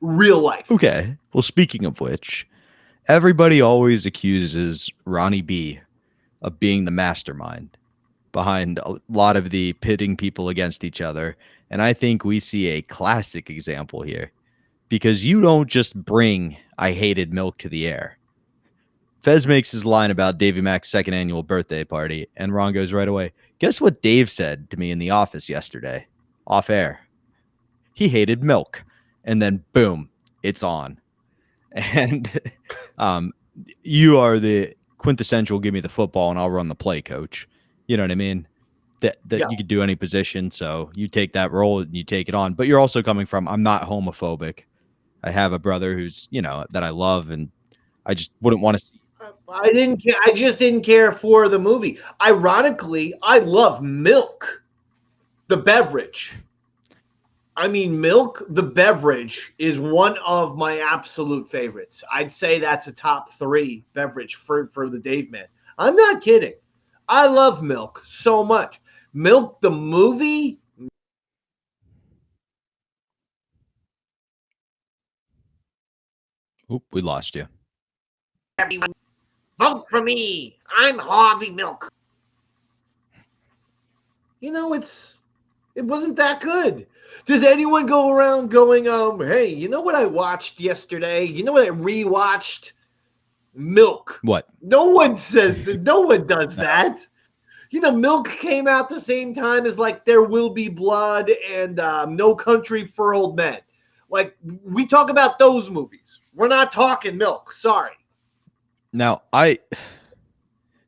real life. Okay. Well, speaking of which, everybody always accuses Ronnie B of being the mastermind behind a lot of the pitting people against each other. And I think we see a classic example here, because you don't just bring I hated milk to the air. Fez makes his line about Davey Mack's second annual birthday party, and Ron goes right away, guess what Dave said to me in the office yesterday? Off air. He hated milk. And then, boom, it's on. And you are the quintessential give me the football and I'll run the play coach. You know what I mean? That you could do any position, so you take that role and you take it on. But you're also coming from, I'm not homophobic. I have a brother who's, that I love, and I just wouldn't want to see. I just didn't care for the movie. Ironically, I love Milk, the beverage. I mean, Milk, the beverage, is one of my absolute favorites. I'd say that's a top 3 beverage for the Dave Man. I'm not kidding. I love Milk so much. Milk, the movie. Oop, we lost you. Everyone, vote for me. I'm Harvey Milk. It wasn't that good. Does anyone go around going, hey, you know what I watched yesterday? You know what I rewatched? Milk. What? No one says that. No one does that. Milk came out the same time as like There Will Be Blood and No Country for Old Men. Like, we talk about those movies. We're not talking Milk. Sorry. Now, the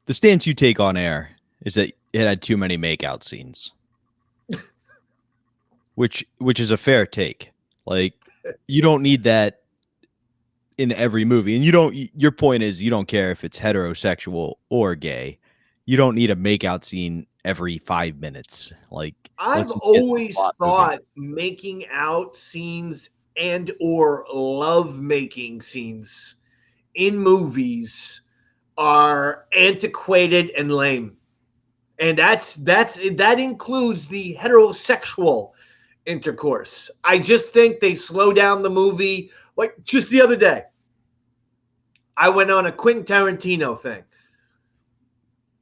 stance you take on air is that it had too many makeout scenes. Which is a fair take. Like, you don't need that in every movie. And your point is you don't care if it's heterosexual or gay. You don't need a makeout scene every 5 minutes. Like, I've always thought making out scenes and or love making scenes in movies are antiquated and lame. And that includes the heterosexual intercourse. I just think they slow down the movie. Like just the other day, I went on a Quentin Tarantino thing.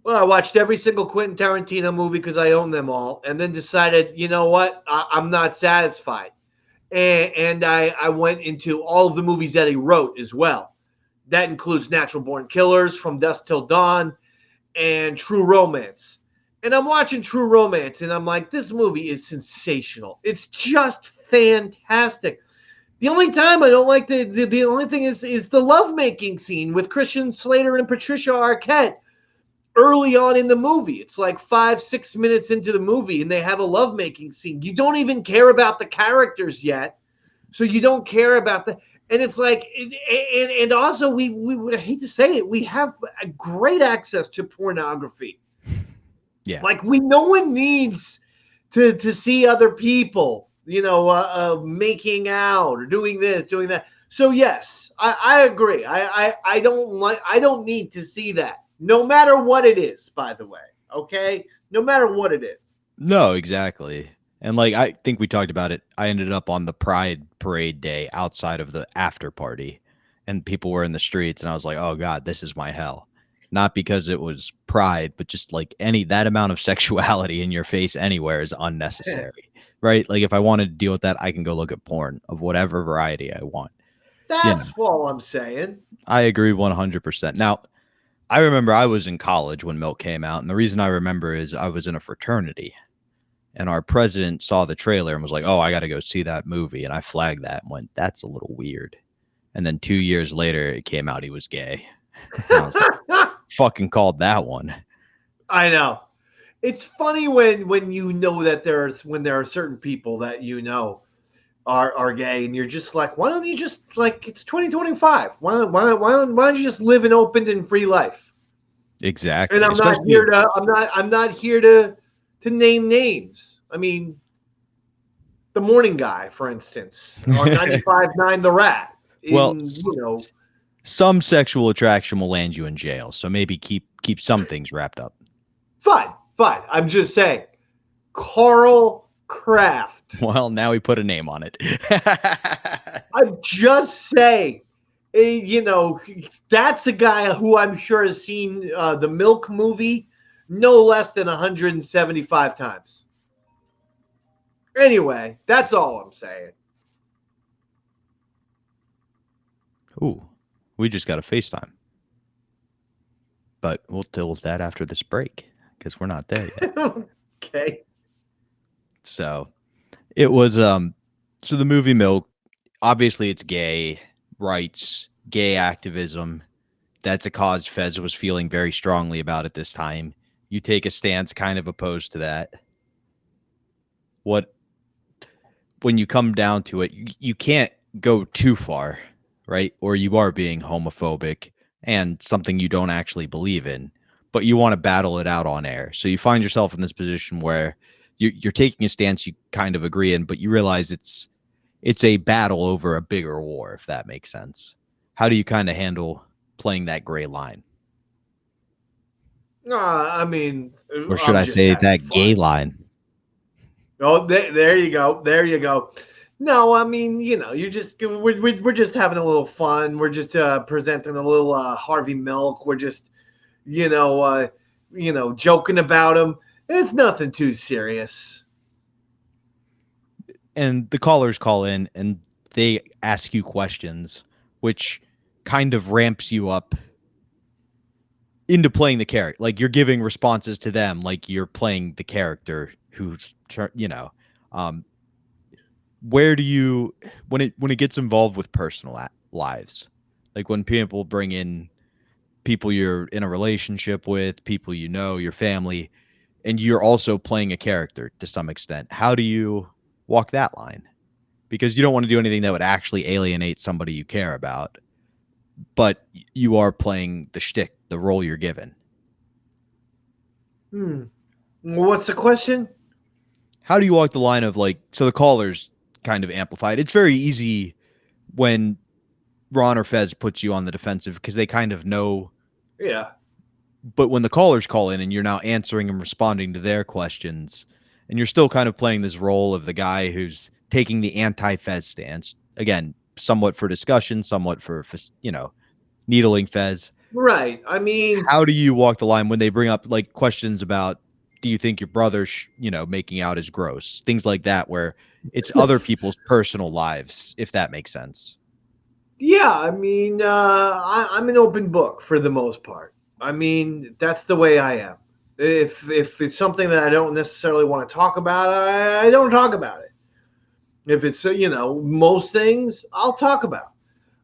Well, I watched every single Quentin Tarantino movie because I own them all, and then decided, you know what, I'm not satisfied. And I went into all of the movies that he wrote as well. That includes Natural Born Killers, From Dusk Till Dawn, and True Romance. And I'm watching True Romance, and I'm like, this movie is sensational. It's just fantastic. The only time I don't like the only thing is the lovemaking scene with Christian Slater and Patricia Arquette early on in the movie. It's like 5-6 minutes into the movie, and they have a lovemaking scene. You don't even care about the characters yet, so you don't care about the. And it's like, and also we would hate to say it, we have a great access to pornography. Yeah, like no one needs to see other people, making out or doing this, doing that. So yes, I agree. I don't need to see that, no matter what it is. By the way, okay, no matter what it is. No, exactly. And like I think we talked about it. I ended up on the Pride parade day outside of the after party, and people were in the streets, and I was like, "Oh God, this is my hell." Not because it was pride, but just like that amount of sexuality in your face anywhere is unnecessary, right? Like if I wanted to deal with that, I can go look at porn of whatever variety I want. That's all I'm saying. I agree 100%. Now, I remember I was in college when Milk came out, and the reason I remember is I was in a fraternity, and our president saw the trailer and was like, "Oh, I got to go see that movie," and I flagged that and went, "That's a little weird." And then 2 years later, it came out he was gay. I was like, fucking called that one. I know. It's funny when you know that there are certain people that are gay, and you're just like, why don't you just, like, it's 2025? Why don't you just live an open and free life? Exactly. And I'm not here to name names. I mean, the morning guy, for instance, on 95.9 The Rat. Well, some sexual attraction will land you in jail, so maybe keep some things wrapped up. Fine. I'm just saying, Carl Kraft. Well, now we put a name on it. I'm just saying, that's a guy who I'm sure has seen the Milk movie no less than 175 times. Anyway, that's all I'm saying. Ooh, we just got a FaceTime. But we'll deal with that after this break because we're not there yet. Okay. So it was so the movie Milk, obviously it's gay rights, gay activism. That's a cause Fez was feeling very strongly about at this time. You take a stance kind of opposed to that. When you come down to it, you can't go too far, right? Or you are being homophobic and something you don't actually believe in, but you want to battle it out on air. So you find yourself in this position where you're taking a stance you kind of agree in, but you realize it's a battle over a bigger war, if that makes sense. How do you kind of handle playing that gray line? I mean, or should I say that gay line? Oh, there you go. There you go. No, I mean, we're just having a little fun. We're just presenting a little Harvey Milk. We're just, joking about him. It's nothing too serious. And the callers call in and they ask you questions, which kind of ramps you up into playing the character. Like you're giving responses to them, like you're playing the character who's, where do you, when it gets involved with personal lives, like when people bring in people you're in a relationship with, people your family, and you're also playing a character to some extent, how do you walk that line? Because you don't want to do anything that would actually alienate somebody you care about, but you are playing the shtick, the role you're given. What's the question? How do you walk the line of so the callers kind of amplified. It's very easy when Ron or Fez puts you on the defensive because they kind of know But when the callers call in and you're now answering and responding to their questions, and you're still kind of playing this role of the guy who's taking the anti-Fez stance, again, somewhat for discussion, somewhat for, needling Fez. Right. I mean, how do you walk the line when they bring up like questions about, do you think your brother, making out is gross? Things like that, where it's other people's personal lives, if that makes sense. Yeah, I mean, I'm an open book for the most part. I mean, that's the way I am. If it's something that I don't necessarily want to talk about, I don't talk about it. If it's most things, I'll talk about.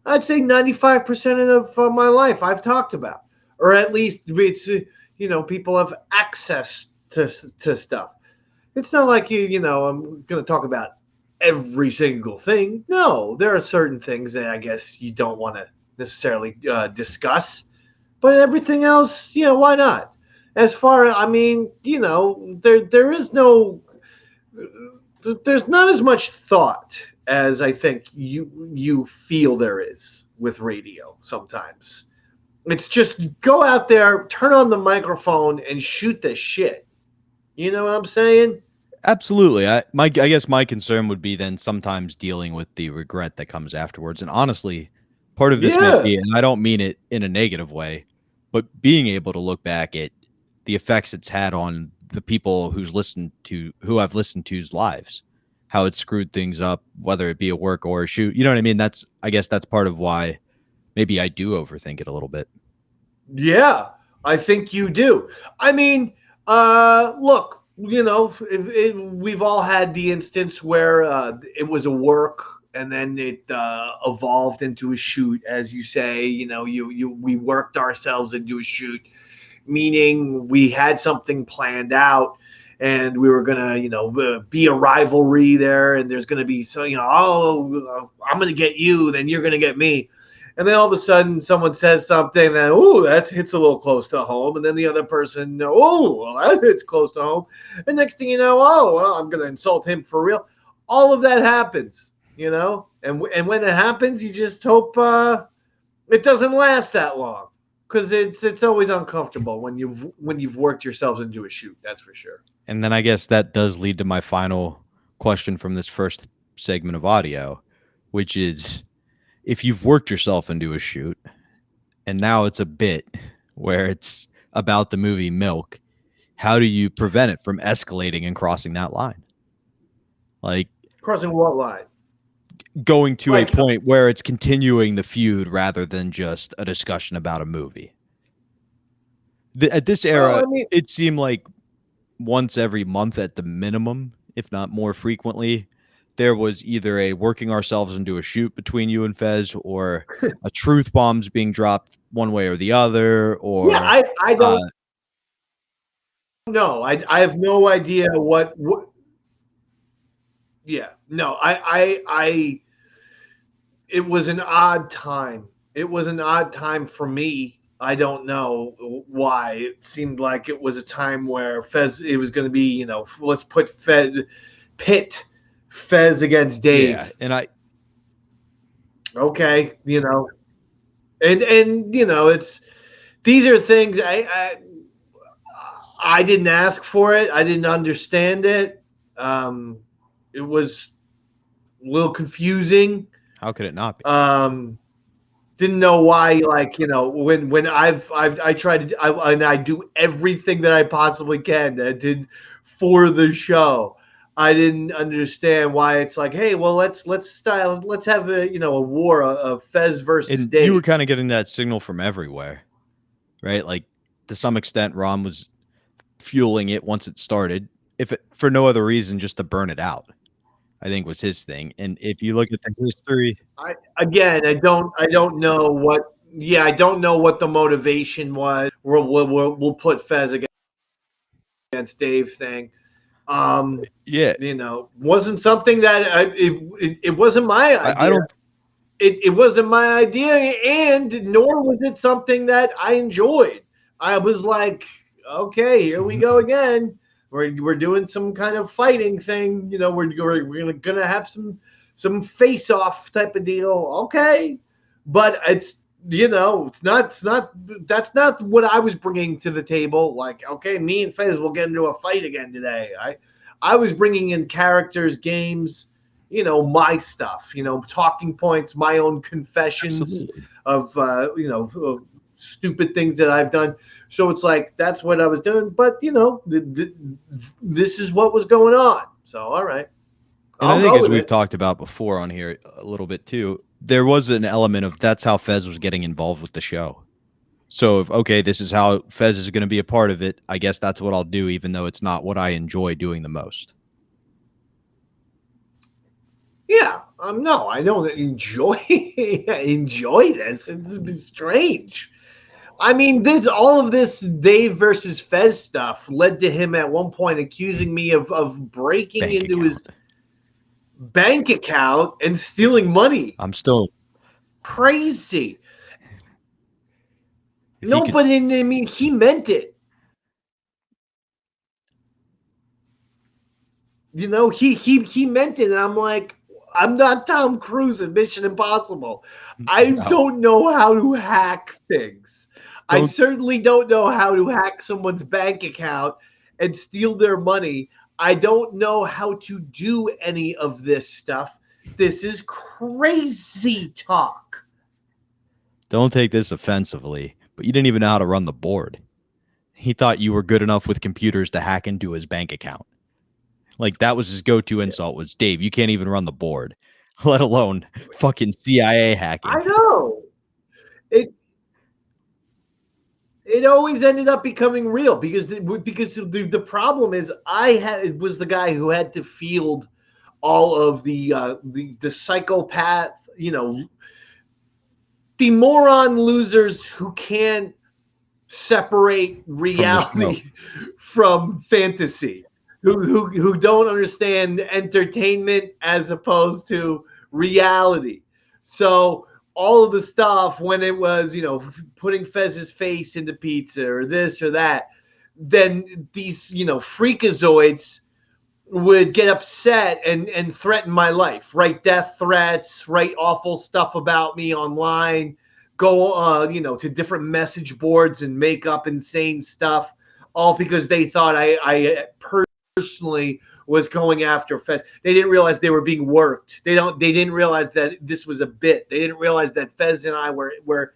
I'd say 95% of my life I've talked about, or at least it's people have access to stuff. It's not like I'm going to talk about every single thing. No, there are certain things that I guess you don't want to necessarily discuss, but everything else, why not? As far as there is no, there's not as much thought as I think you feel there is with radio sometimes. It's just go out there, turn on the microphone, and shoot the shit. You know what I'm saying? Absolutely. I guess my concern would be then sometimes dealing with the regret that comes afterwards. And honestly, part of this may be, and I don't mean it in a negative way, but being able to look back at the effects it's had on the people who I've listened to's lives, how it screwed things up, whether it be a work or a shoot. You know what I mean? I guess that's part of why maybe I do overthink it a little bit. Yeah, I think you do. I mean, look, we've all had the instance where it was a work and then it evolved into a shoot, as you say. We worked ourselves into a shoot, meaning we had something planned out and we were gonna be a rivalry there, and there's gonna be I'm gonna get you, then you're gonna get me. And then all of a sudden someone says something that, oh, that hits a little close to home. And then the other person, oh, well, that hits close to home. And next thing you know, oh, well, I'm going to insult him for real. All of that happens, and when it happens, you just hope it doesn't last that long, because it's always uncomfortable when you've worked yourselves into a shoot. That's for sure. And then I guess that does lead to my final question from this first segment of audio, which is, if you've worked yourself into a shoot and now it's a bit where it's about the movie Milk, how do you prevent it from escalating and crossing that line? Like, crossing what line? Going to a point where it's continuing the feud rather than just a discussion about a movie. At this era, it seemed like once every month at the minimum, if not more frequently, there was either a working ourselves into a shoot between you and Fez, or a truth bombs being dropped one way or the other, or I don't know. I have no idea what yeah, no, it was an odd time. It was an odd time for me. I don't know why. It seemed like it was a time where it was going to be, let's pit Fez against Dave. Yeah, and okay, and it's, these are things I didn't ask for it. I didn't understand it. It was a little confusing. How could it not be? Didn't know why, when I tried to, and I do everything that I possibly can that I did for the show. I didn't understand why it's like, hey, well, let's have a war of Fez versus Dave. You were kind of getting that signal from everywhere, right? Like, to some extent, Ron was fueling it once it started, for no other reason, just to burn it out, I think was his thing. And if you look at the history, I don't know what. Yeah, I don't know what the motivation was. We'll put Fez against Dave thing. Yeah, wasn't something that it wasn't my idea. I don't. It wasn't my idea, and nor was it something that I enjoyed. I was like, okay, here we go again. We're doing some kind of fighting thing. We're gonna have some face off type of deal. Okay, but it's it's not. That's not what I was bringing to the table. Like, okay, me and Fez will get into a fight again today. I was bringing in characters, games, my stuff. Talking points, my own confessions of stupid things that I've done. So it's like that's what I was doing. But this is what was going on. So all right. And I think as we've talked about before on here a little bit too, there was an element of that's how Fez was getting involved with the show. So if, okay, this is how Fez is going to be a part of it, I guess that's what I'll do, even though it's not what I enjoy doing the most. Yeah, no, I don't enjoy this. It's strange. I mean, all of this Dave versus Fez stuff led to him at one point accusing me of breaking into his bank account and stealing money. I'm still crazy. No, but I mean, he meant it. He meant it, and I'm like, I'm not Tom Cruise in Mission Impossible. I don't know how to hack things. I certainly don't know how to hack someone's bank account and steal their money. I don't know how to do any of this stuff. This is crazy talk. Don't take this offensively, but you didn't even know how to run the board. He thought you were good enough with computers to hack into his bank account. Like, that was his go-to insult was, Dave, you can't even run the board, let alone fucking CIA hacking. I know. It always ended up becoming real because the problem is I was the guy who had to field all of the psychopath, the moron losers who can't separate reality from fantasy, who don't understand entertainment as opposed to reality. So all of the stuff when it was, putting Fez's face into pizza or this or that, then these, freakazoids would get upset and threaten my life, write death threats, write awful stuff about me online, go, to different message boards and make up insane stuff, all because they thought I personally was going after Fez. They didn't realize they were being worked. They didn't realize that this was a bit. They didn't realize that Fez and I were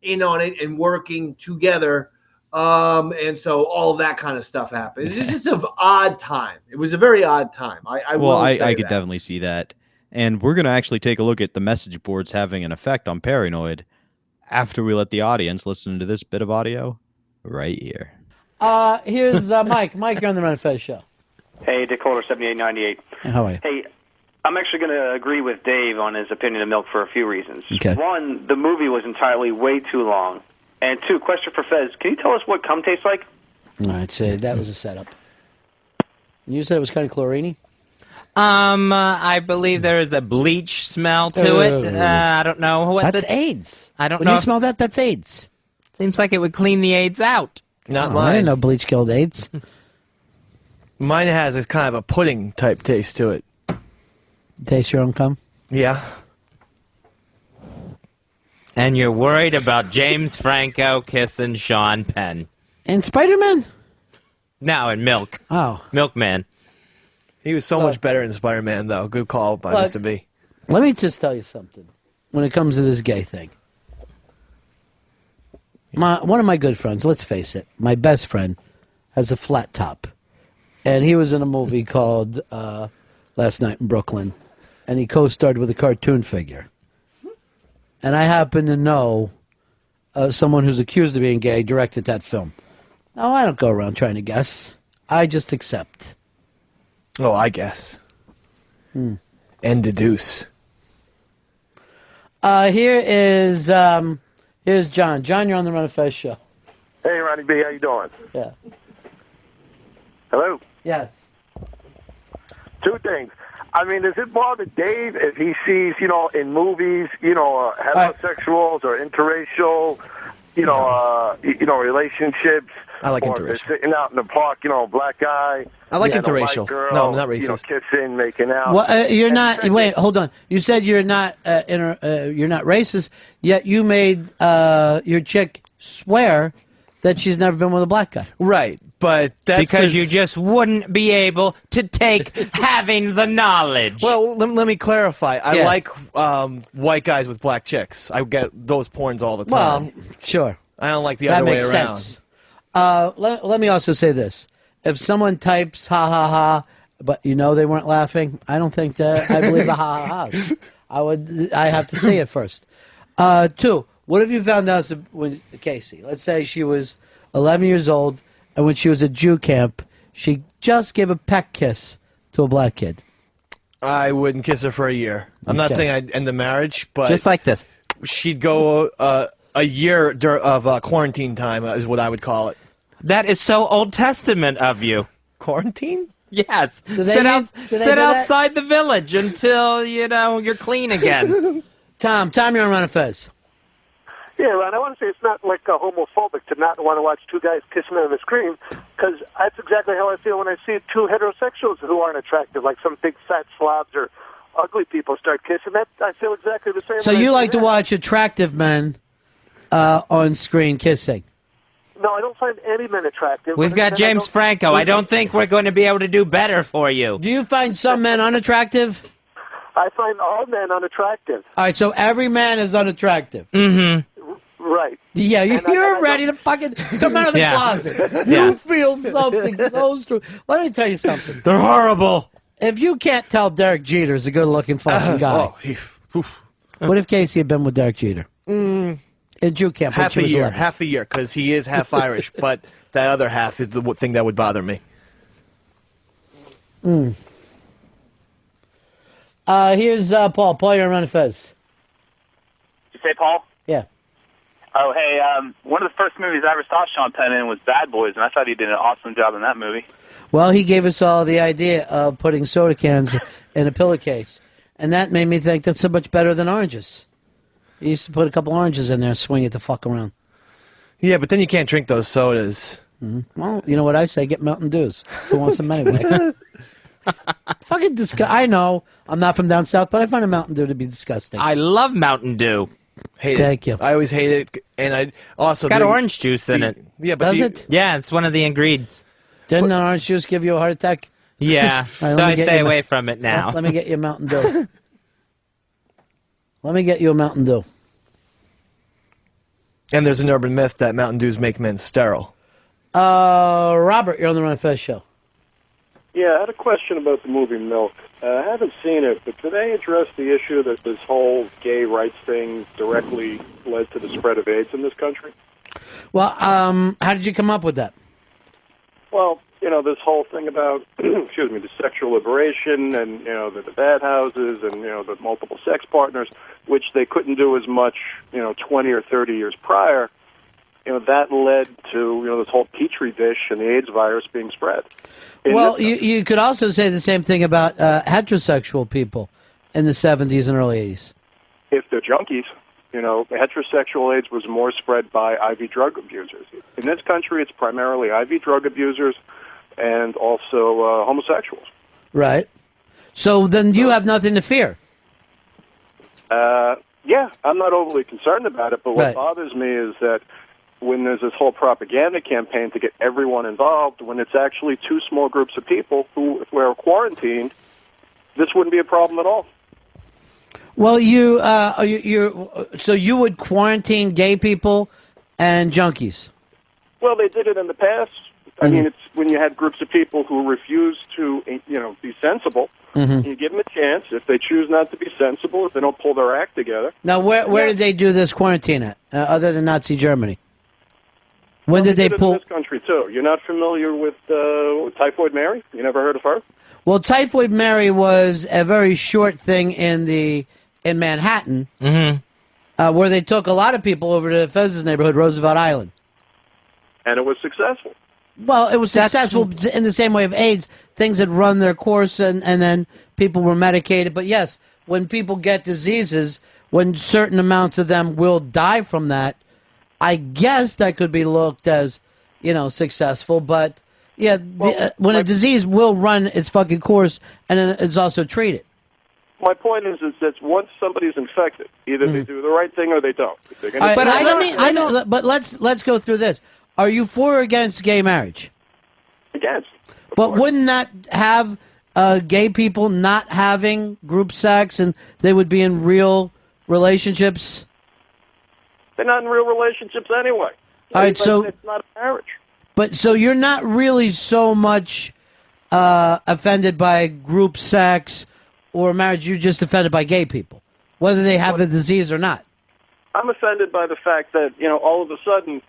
in on it and working together. And so all of that kind of stuff happened. It's just an odd time. It was a very odd time. I could definitely see that. And we're going to actually take a look at the message boards having an effect on Paranoid after we let the audience listen to this bit of audio right here. Here's Mike. Mike, you're on the Run Fez show. Hey, Dick Holder, 7898. How are you? Hey, I'm actually going to agree with Dave on his opinion of Milk for a few reasons. Okay. One, the movie was entirely way too long. And two, question for Fez, can you tell us what cum tastes like? All right, so that was a setup. You said it was kind of chlorine-y? I believe there is a bleach smell to it. I don't know what that's AIDS. I don't when know. When you smell that, that's AIDS. Seems like it would clean the AIDS out. Not mine. I didn't know bleach killed AIDS. Mine has a kind of a pudding type taste to it. Taste your own cum? Yeah. And you're worried about James Franco kissing Sean Penn. And Spider-Man? No, and Milk. Oh. Milkman. He was so much better in Spider-Man, though. Good call by Mr. B. Let me just tell you something. When it comes to this gay thing. One of my good friends, let's face it, my best friend, has a flat top. And he was in a movie called Last Night in Brooklyn. And he co-starred with a cartoon figure. And I happen to know someone who's accused of being gay directed that film. No, I don't go around trying to guess. I just accept. Oh, I guess. And deduce. Here's John. John, you're on the Run of Fez show. Hey, Ronnie B, how you doing? Yeah. Hello? Yes. Two things. I mean, does it bother Dave if he sees, in movies, heterosexuals or interracial, relationships I like or if they're interracial. sitting out in the park, black guy. I like and a interracial. white girl, No, I'm not racist. Kissing, making out. Well, you're not. Wait, hold on. You said you're not. You're not racist. Yet you made your chick swear that she's never been with a black guy. Right, but that's because you just wouldn't be able to take having the knowledge. Well, let me clarify. I Yeah. like white guys with black chicks. I get those porns all the time. Well, sure. I don't like the That other way makes around. sense. Let me also say this: if someone types "ha ha ha," but they weren't laughing, I don't think that I believe the ha ha ha's. I have to see it first. 2. What have you found out when Casey? Let's say she was 11 years old, and when she was at Jew camp, she just gave a peck kiss to a black kid. I wouldn't kiss her for a year. I'm not Okay. saying I'd end the marriage, but Just like this. she'd go a year of quarantine time is what I would call it. That is so Old Testament of you. Quarantine? Yes. they Sit do sit that? outside the village until you're clean again. Tom, you're on Run of Fez. Yeah, Ron, I want to say it's not like homophobic to not want to watch two guys kissing on the screen, because that's exactly how I feel when I see two heterosexuals who aren't attractive, like some big fat slobs or ugly people start kissing. That I feel exactly the same. So when I you see like to that. watch attractive men on screen kissing? No, I don't find any men attractive. We've got James Franco. I don't think we're going to be able to do better for you. Do you find some men unattractive? I find all men unattractive. All right, so every man is unattractive. Mm-hmm. Right. Yeah, you're ready to fucking come out of the Yeah. closet. Yeah. You feel something so strong. Let me tell you something. They're horrible. If you can't tell Derek Jeter's a good-looking fucking guy, what if Casey had been with Derek Jeter? At Jew camp when Half she a was year, 11. half a year, because he is half Irish, but that other half is the thing that would bother me. Here's Paul. Paul, you're on Run of Fez. Did you say Paul? Yeah. Oh, hey, one of the first movies I ever saw Sean Penn in was Bad Boys, and I thought he did an awesome job in that movie. Well, he gave us all the idea of putting soda cans in a pillowcase, and that made me think that's so much better than oranges. He used to put a couple oranges in there and swing it the fuck around. Yeah, but then you can't drink those sodas. Well, you know what I say? Get Mountain Dews. Who wants them anyway? Fucking disgusting. I know I'm not from down south, but I find a Mountain Dew to be disgusting. I love Mountain Dew. Hate Thank it. you. I always hate it, and I also It's got orange juice in it. Yeah, but Does it? Yeah, it's one of the ingredients. Didn't an orange juice give you a heart attack? Yeah, All right, so let me I get stay you a- away from it now. Let me get you a Mountain Dew. Let me get you a Mountain Dew. And there's an urban myth that Mountain Dews make men sterile. Robert, you're on the Run of Fez show. Yeah, I had a question about the movie Milk. I haven't seen it, but did they address the issue that this whole gay rights thing directly led to the spread of AIDS in this country? Well, how did you come up with that? Well, this whole thing about, excuse me, the sexual liberation and, the bad houses and, the multiple sex partners, which they couldn't do as much, 20 or 30 years prior, that led to, this whole petri dish and the AIDS virus being spread. Well, you could also say the same thing about heterosexual people in the 70s and early 80s. If they're junkies, heterosexual AIDS was more spread by IV drug abusers. In this country, it's primarily IV drug abusers and also homosexuals. Right. So then you have nothing to fear. Yeah, I'm not overly concerned about it, but what Right. bothers me is that when there's this whole propaganda campaign to get everyone involved, when it's actually two small groups of people who, if we're quarantined, this wouldn't be a problem at all. Well, so you would quarantine gay people and junkies. Well, they did it in the past. I mean, it's when you had groups of people who refuse to, be sensible. Mhm. You give them a chance. If they choose not to be sensible, if they don't pull their act together. Now, where did they do this quarantine at, other than Nazi Germany? When did they did it pull? in this country too? You're not familiar with Typhoid Mary? You never heard of her? Well, Typhoid Mary was a very short thing in Manhattan, where they took a lot of people over to Fez's neighborhood, Roosevelt Island. And it was successful. Well, it was successful in the same way of AIDS. Things had run their course, and then people were medicated. But yes, when people get diseases, when certain amounts of them will die from that, I guess that could be looked as, successful. But yeah, when a disease will run its fucking course, and then it's also treated. My point is that once somebody's infected, either they do the right thing or they don't. If they're gonna But let's go through this. Are you for or against gay marriage? Against. But wouldn't that have gay people not having group sex, and they would be in real relationships? They're not in real relationships anyway. All right, so it's not a marriage. But so you're not really so much offended by group sex or marriage. You're just offended by gay people, whether they have the disease or not. I'm offended by the fact that, all of a sudden,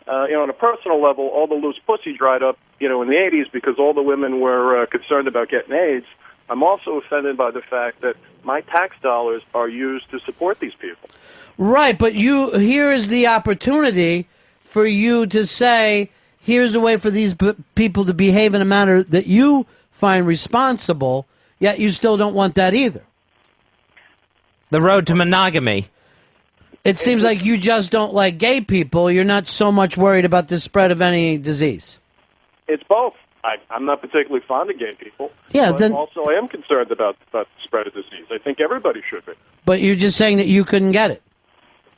on a personal level, all the loose pussy dried up, in the 80s because all the women were concerned about getting AIDS. I'm also offended by the fact that my tax dollars are used to support these people. Right, but here is the opportunity for you to say, here's a way for these people to behave in a manner that you find responsible, yet you still don't want that either. The road to monogamy. It seems like you just don't like gay people. You're not so much worried about the spread of any disease. It's both. I'm not particularly fond of gay people. Yeah, but then also I am concerned about the spread of disease. I think everybody should be. But you're just saying that you couldn't get it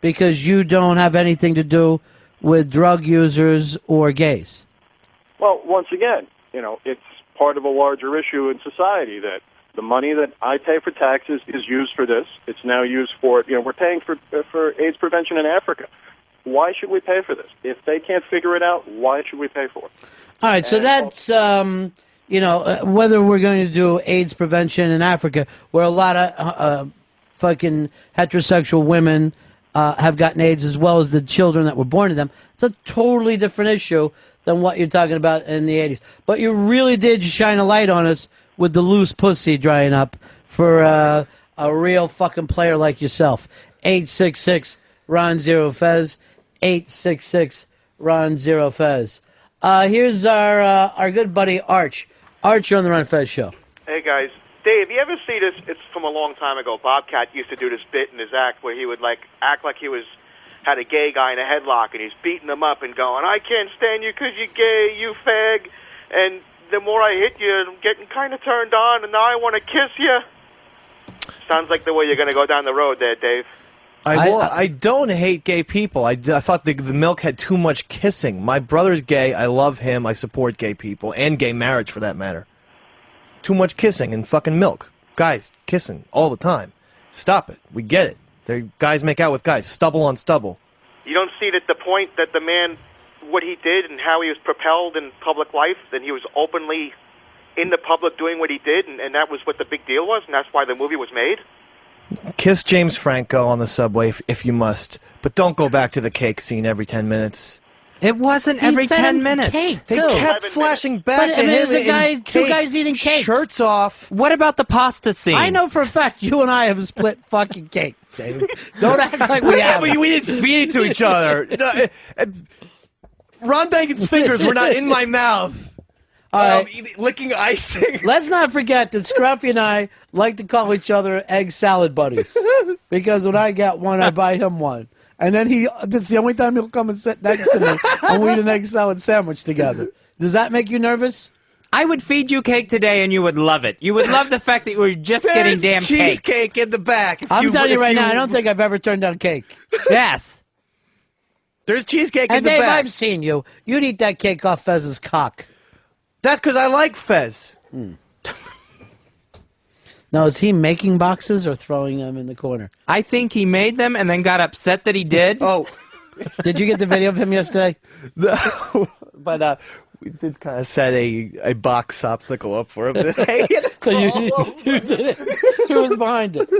because you don't have anything to do with drug users or gays. Well, once again, it's part of a larger issue in society that the money that I pay for taxes is used for this. It's now used for, we're paying for AIDS prevention in Africa. Why should we pay for this? If they can't figure it out, why should we pay for it? All right, so that's, whether we're going to do AIDS prevention in Africa, where a lot of fucking heterosexual women have gotten AIDS as well as the children that were born to them, it's a totally different issue than what you're talking about in the 80s. But you really did shine a light on us with the loose pussy drying up for a real fucking player like yourself. 866-RON-0-FEZ, 866-RON-0-FEZ. Here's our good buddy Arch. Arch, you're on the Ron Fez show. Hey, guys. Dave, you ever see this? It's from a long time ago. Bobcat used to do this bit in his act where he would act like he had a gay guy in a headlock, and he's beating him up and going, I can't stand you because you're gay, you fag. And the more I hit you, I'm getting kind of turned on, and now I want to kiss you. Sounds like the way you're going to go down the road there, Dave. I don't hate gay people. I thought the milk had too much kissing. My brother's gay. I love him. I support gay people and gay marriage for that matter. Too much kissing and fucking milk. Guys kissing all the time. Stop it. We get it. Guys make out with guys. Stubble on stubble. You don't see that the point that the man, what he did and how he was propelled in public life, that he was openly in the public doing what he did, and that was what the big deal was, and that's why the movie was made? Kiss James Franco on the subway if you must, but don't go back to the cake scene every 10 minutes. It wasn't every 10 minutes. They kept flashing back to him. There's a guy, two guys eating cake. Shirts off. What about the pasta scene? I know for a fact you and I have split fucking cake, Dave. Don't act like we have. But we didn't feed it to each other. Ron Bankin's fingers were not in my mouth. Licking icing. Let's not forget that Scruffy and I like to call each other egg salad buddies. Because when I get one, I buy him one. And then that's the only time he'll come and sit next to me and we eat an egg salad sandwich together. Does that make you nervous? I would feed you cake today and you would love it. You would love the fact that you were just getting damn cake. Cheesecake in the back. I'm telling you right now, I don't think I've ever turned down cake. Yes. There's cheesecake in and the Dave, back. I've seen you. You'd eat that cake off Fez's cock. That's because I like Fez. Now, is he making boxes or throwing them in the corner? I think he made them and then got upset that he did. Oh. Did you get the video of him yesterday? No, but we did kind of set a box obstacle up for him today. So you did it. He was behind it.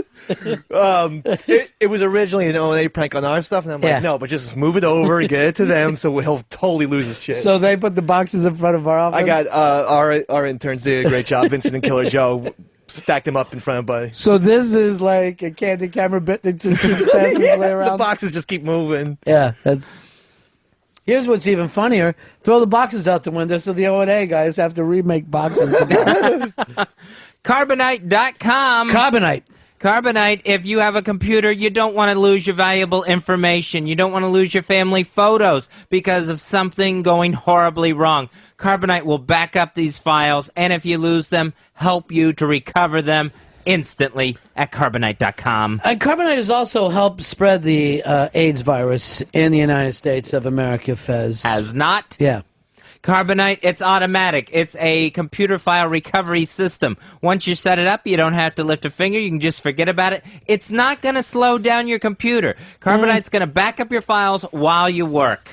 It was originally an O&A prank on our stuff, and I'm like, no, but just move it over and get it to them, so he'll totally lose his shit. So they put the boxes in front of our office? I got our interns did a great job. Vincent and Killer Joe stacked them up in front of Buddy. So this is like a candy camera bit that just keeps passing its way around? The boxes just keep moving. Yeah, that's... Here's what's even funnier. Throw the boxes out the window so the O&A guys have to remake boxes. Carbonite.com. Carbonite. Carbonite, if you have a computer, you don't want to lose your valuable information. You don't want to lose your family photos because of something going horribly wrong. Carbonite will back up these files, and if you lose them, help you to recover them instantly at Carbonite.com. Carbonite has also helped spread the AIDS virus in the United States of America, Fez. Has not? Yeah. Carbonite, it's automatic. It's a computer file recovery system. Once you set it up, you don't have to lift a finger. You can just forget about it. It's not going to slow down your computer. Carbonite's going to back up your files while you work.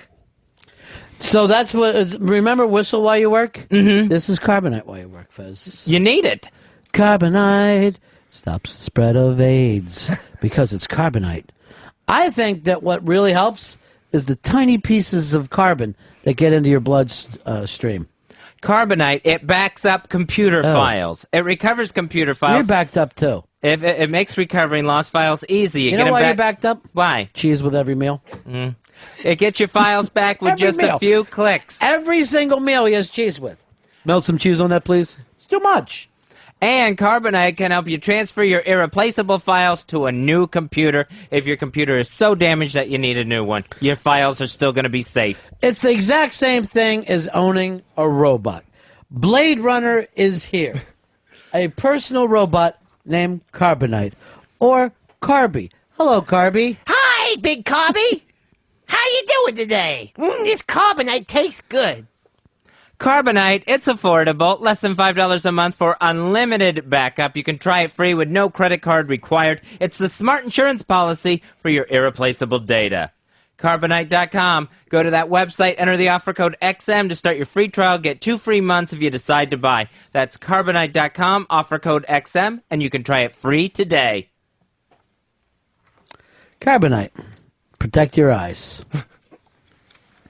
So that's what. Remember Whistle While You Work? Mm-hmm. This is Carbonite While You Work, Fez. You need it. Carbonite stops the spread of AIDS because it's carbonite. I think that what really helps is the tiny pieces of carbon that get into your blood stream. Carbonite, it backs up computer files. It recovers computer files. You're backed up, too. It makes recovering lost files easy. You know why you're backed up? Why? Cheese with every meal. Mm. It gets your files back with just meal. a few clicks. Every single meal he has cheese with. Melt some cheese on that, please. It's too much. And Carbonite can help you transfer your irreplaceable files to a new computer if your computer is so damaged that you need a new one. Your files are still going to be safe. It's the exact same thing as owning a robot. Blade Runner is here. A personal robot named Carbonite. Or Carby. Hello, Carby. Hi, Big Carby. How you doing today? This carbonite tastes good. Carbonite, it's affordable, less than $5 a month for unlimited backup. You can try it free with no credit card required. It's the smart insurance policy for your irreplaceable data. Carbonite.com. Go to that website, enter the offer code XM to start your free trial. Get 2 free months if you decide to buy. That's Carbonite.com, offer code XM, and you can try it free today. Carbonite. Protect your eyes.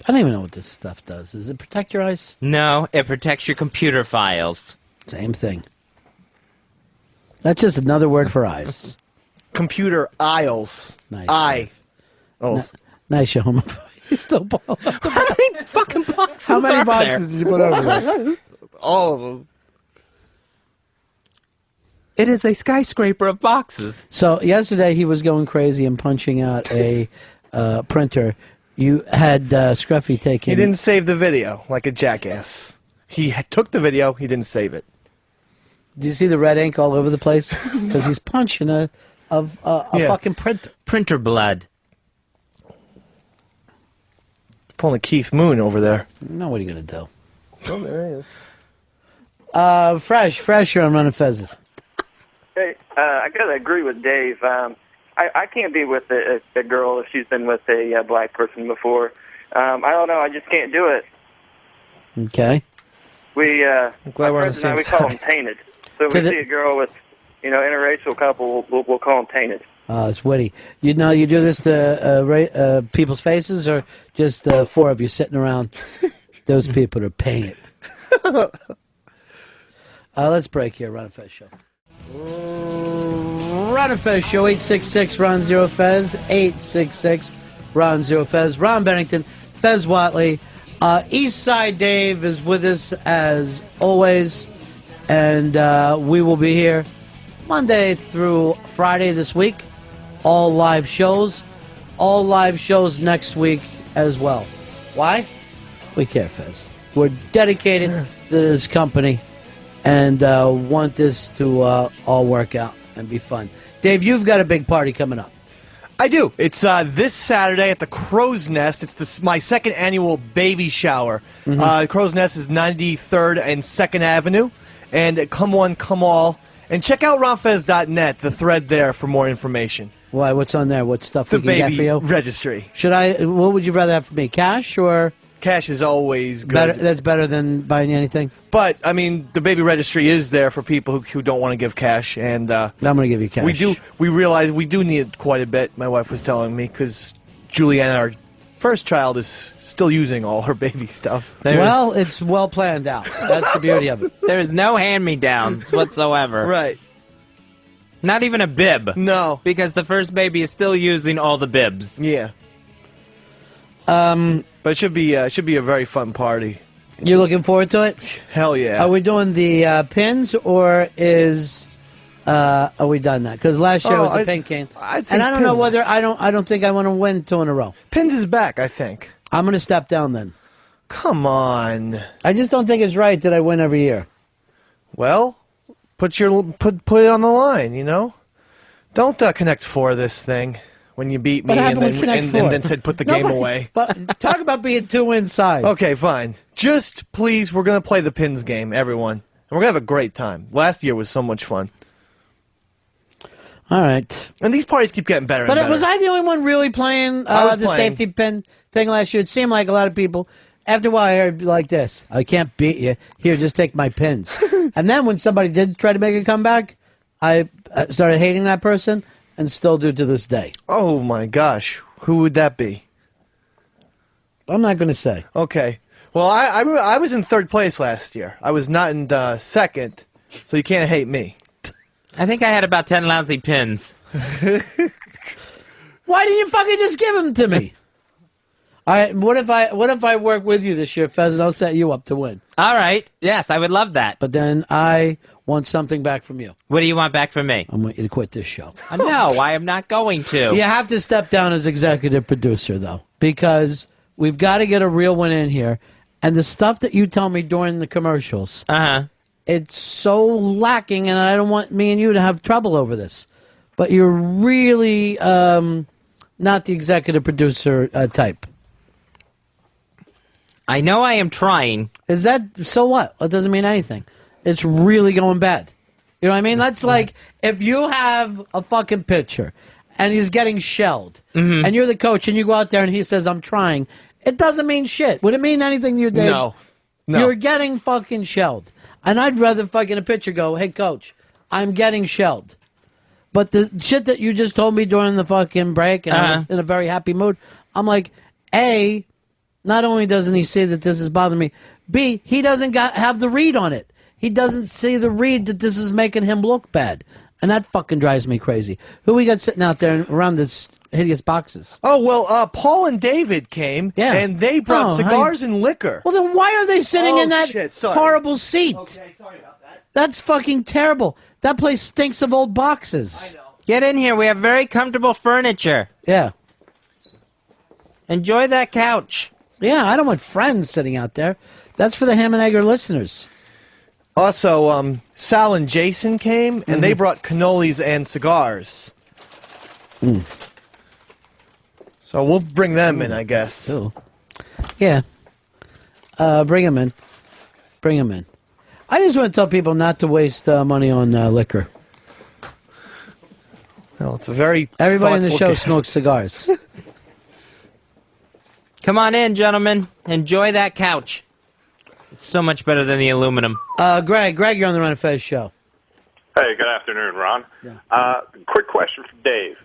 I don't even know what this stuff does. Does it protect your eyes? No, it protects your computer files. Same thing. That's just another word for eyes. Computer aisles. Nice. Eye. Oh. Nice, you homophobe. You still ball. How many fucking boxes How many are boxes there? did you put over there? All of them. It is a skyscraper of boxes. So yesterday he was going crazy and punching out a printer. You had Scruffy take him. He didn't save the video like a jackass. He took the video, he didn't save it. Do you see the red ink all over the place? Because he's punching a fucking printer. Printer blood. Pulling a Keith Moon over there. Now what are you going to do? Oh, there he is. Fresh, you're on Running Fezes. Hey, I gotta agree with Dave. I can't be with a girl if she's been with a black person before. I don't know. I just can't do it. Okay. We, I'm glad we're on the friends and I, same we call them side. tainted. So if we see a girl with, interracial couple, we'll call them tainted. It's witty. You know, you do this to people's faces, or just 4 of you sitting around? Those people are painted. Let's break here. Run a Fez show. Run a Fez show. 866-RON-0-FEZ. 866-RON-0-FEZ. Ron Bennington, Fez Watley. Eastside Dave is with us as always, and we will be here Monday through Friday this week. All live shows next week as well. Why? We care, Fez. We're dedicated to this company and want this to all work out and be fun. Dave, you've got a big party coming up. I do. It's this Saturday at the Crow's Nest. It's my second annual baby shower. Crow's Nest is 93rd and 2nd Avenue. And come one, come all. And check out ronfez.net, the thread there, for more information. Why? What's on there? What stuff The we can get for baby you? registry. What would you rather have for me? Cash or? Cash is always good. That's better than buying anything? But, I mean, the baby registry is there for people who don't want to give cash. And I'm going to give you cash. We realize we do need quite a bit, my wife was telling me, because Juliana, our first child, is still using all her baby stuff. Well, it's well planned out. That's the beauty of it. There's no hand-me-downs whatsoever. Right. Not even a bib. No. Because the first baby is still using all the bibs. Yeah. But it should be a very fun party. You're looking forward to it? Hell yeah. Are we doing the pins, or is Are we done that? Because last year was the pin cane, and I don't know whether I don't think I want to win 2 in a row. Pins is back, I think. I'm going to step down then. Come on. I just don't think it's right that I win every year. Well, put it on the line. You know, don't connect 4 this thing when you beat me and then said put the game away. But talk about being 2 inside. Okay, fine. Just please, we're gonna play the pins game, everyone, and we're gonna have a great time. Last year was so much fun. All right. And these parties keep getting better. But and better. was I the only one really playing the safety pin thing last year? It seemed like a lot of people. After a while, I heard like this: "I can't beat you. Here, just take my pins." And then when somebody did try to make a comeback, I started hating that person, and still do to this day. Oh my gosh, who would that be? I'm not going to say. Okay. Well, I was in 3rd place last year. I was not in 2nd, so you can't hate me. I think I had about 10 lousy pins. Why didn't you fucking just give them to me? All right, what if I work with you this year, Fez, and I'll set you up to win? All right. Yes, I would love that. But then I want something back from you. What do you want back from me? I want you to quit this show. No, I am not going to. You have to step down as executive producer, though, because we've got to get a real one in here. And the stuff that you tell me during the commercials, it's so lacking, and I don't want me and you to have trouble over this. But you're really not the executive producer type. I know I am trying. Is that so what? It doesn't mean anything. It's really going bad. You know what I mean? That's like if you have a fucking pitcher and he's getting shelled, and you're the coach and you go out there and he says, "I'm trying." It doesn't mean shit. Would it mean anything to you, Dave? No. You're getting fucking shelled. And I'd rather fucking a pitcher go, "Hey, coach, I'm getting shelled." But the shit that you just told me during the fucking break, and I'm in a very happy mood, I'm like, A, not only doesn't he see that this is bothering me, B, he doesn't have the read on it. He doesn't see the read that this is making him look bad. And that fucking drives me crazy. Who we got sitting out there around this hideous boxes? Oh, well, Paul and David came, and they brought cigars and liquor. Well, then why are they sitting in that shit, sorry. horrible seat? Okay, sorry about that. That's fucking terrible. That place stinks of old boxes. I know. Get in here. We have very comfortable furniture. Yeah. Enjoy that couch. Yeah, I don't want friends sitting out there. That's for the Ham and Egger listeners. Also, Sal and Jason came, and they brought cannolis and cigars. So we'll bring them in, I guess. Cool. Yeah. Bring them in. Bring them in. I just want to tell people not to waste money on liquor. Well, it's a very Everybody in the thoughtful show gift. smokes cigars. Come on in, gentlemen. Enjoy that couch. It's so much better than the aluminum. Greg, you're on the Run of Fez show. Hey, good afternoon, Ron. Quick question for Dave.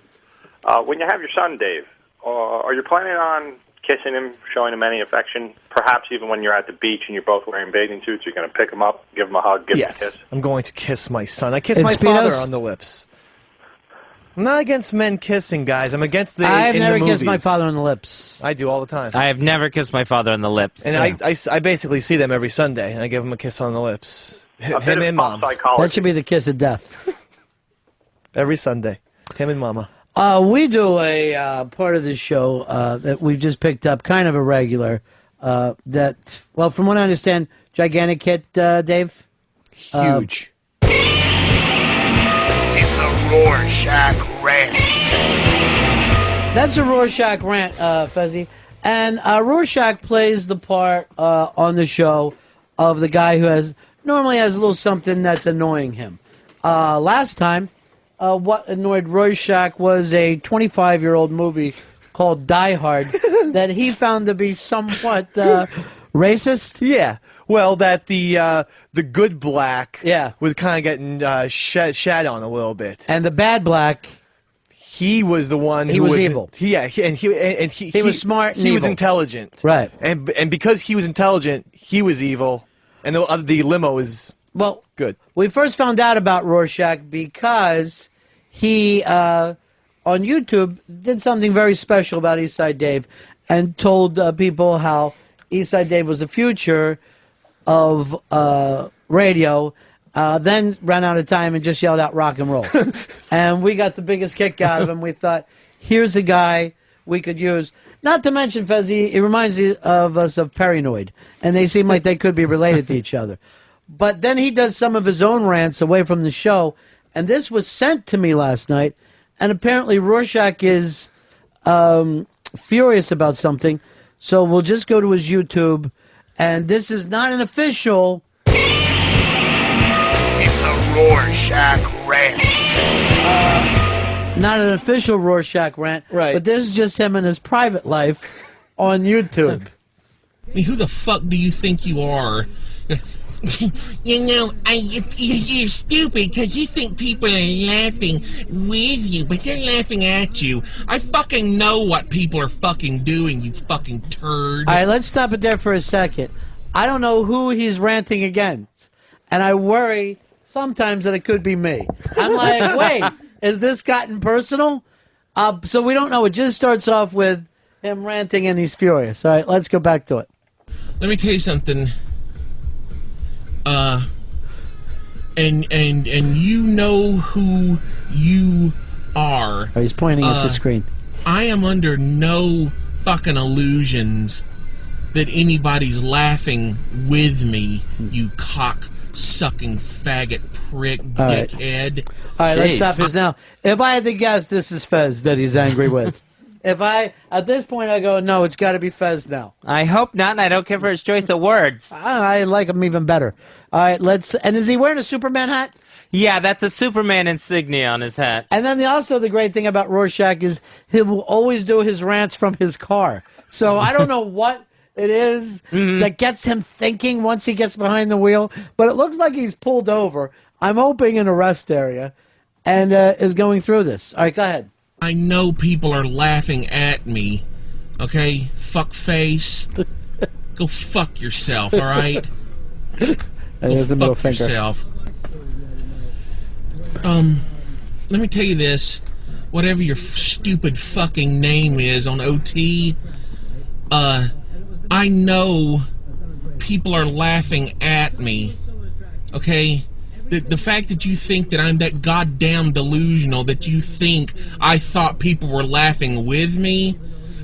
When you have your son, Dave, are you planning on kissing him, showing him any affection? Perhaps even when you're at the beach and you're both wearing bathing suits, you're going to pick him up, give him a hug, give him a kiss? I'm going to kiss my son. I kiss In my Speedos? father on the lips. I'm not against men kissing, guys. I'm against the. I've in never the kissed my movies. father on the lips. I do all the time. I have never kissed my father on the lips. And I basically see them every Sunday, and I give them a kiss on the lips. Him and Mom. That should be the kiss of death. Every Sunday. Him and Mama. We do a part of the show that we've just picked up, kind of a regular. That, well, from what I understand, gigantic hit, Dave? Huge. It's a Rorschach rant. That's a Rorschach rant, Fezzy. And Rorschach plays the part on the show of the guy who normally has a little something that's annoying him. Last time, what annoyed Rorschach was a 25-year-old movie called Die Hard that he found to be somewhat racist. Yeah. Well, that the good black Yeah. was kind of getting shat on a little bit. And the bad black, he was the one he who was evil. He was smart and he was evil. intelligent. Right. And because he was intelligent, he was evil. And the limo is good. We first found out about Rorschach because he, on YouTube, did something very special about Eastside Dave and told people how Eastside Dave was the future of radio, then ran out of time and just yelled out rock and roll. And we got the biggest kick out of him. We thought, here's a guy we could use. Not to mention, Fezzy, it reminds of us of Paranoid, and they seem like they could be related to each other. But then he does some of his own rants away from the show, and this was sent to me last night, and apparently Rorschach is furious about something, so we'll just go to his YouTube, and this is not an official... It's a Rorschach rant. Not an official Rorschach rant, right? But this is just him in his private life on YouTube. I mean, who the fuck do you think you are? You're stupid because you think people are laughing with you, but they're laughing at you. I fucking know what people are fucking doing, you fucking turd. All right, let's stop it there for a second. I don't know who he's ranting against, and I worry sometimes that it could be me. I'm like, wait, has this gotten personal? So we don't know. It just starts off with him ranting and he's furious. All right, let's go back to it. Let me tell you something. And you know who you are. Oh, he's pointing at the screen. I am under no fucking illusions that anybody's laughing with me, you cock-sucking faggot prick All right. dickhead. All right, let's stop this now. If I had to guess, this is Fez that he's angry with. At this point, I go, no, it's got to be Fez now. I hope not, and I don't care for his choice of words. I like him even better. All right, and is he wearing a Superman hat? Yeah, that's a Superman insignia on his hat. And then also the great thing about Rorschach is he will always do his rants from his car. So I don't know what it is that gets him thinking once he gets behind the wheel, but it looks like he's pulled over. I'm hoping in a rest area and is going through this. All right, go ahead. I know people are laughing at me, okay? Fuck face. Go fuck yourself, all right? Go fuck yourself. Let me tell you this. Whatever your stupid fucking name is on OT, I know people are laughing at me, okay? The fact that you think that I'm that goddamn delusional, that you think I thought people were laughing with me,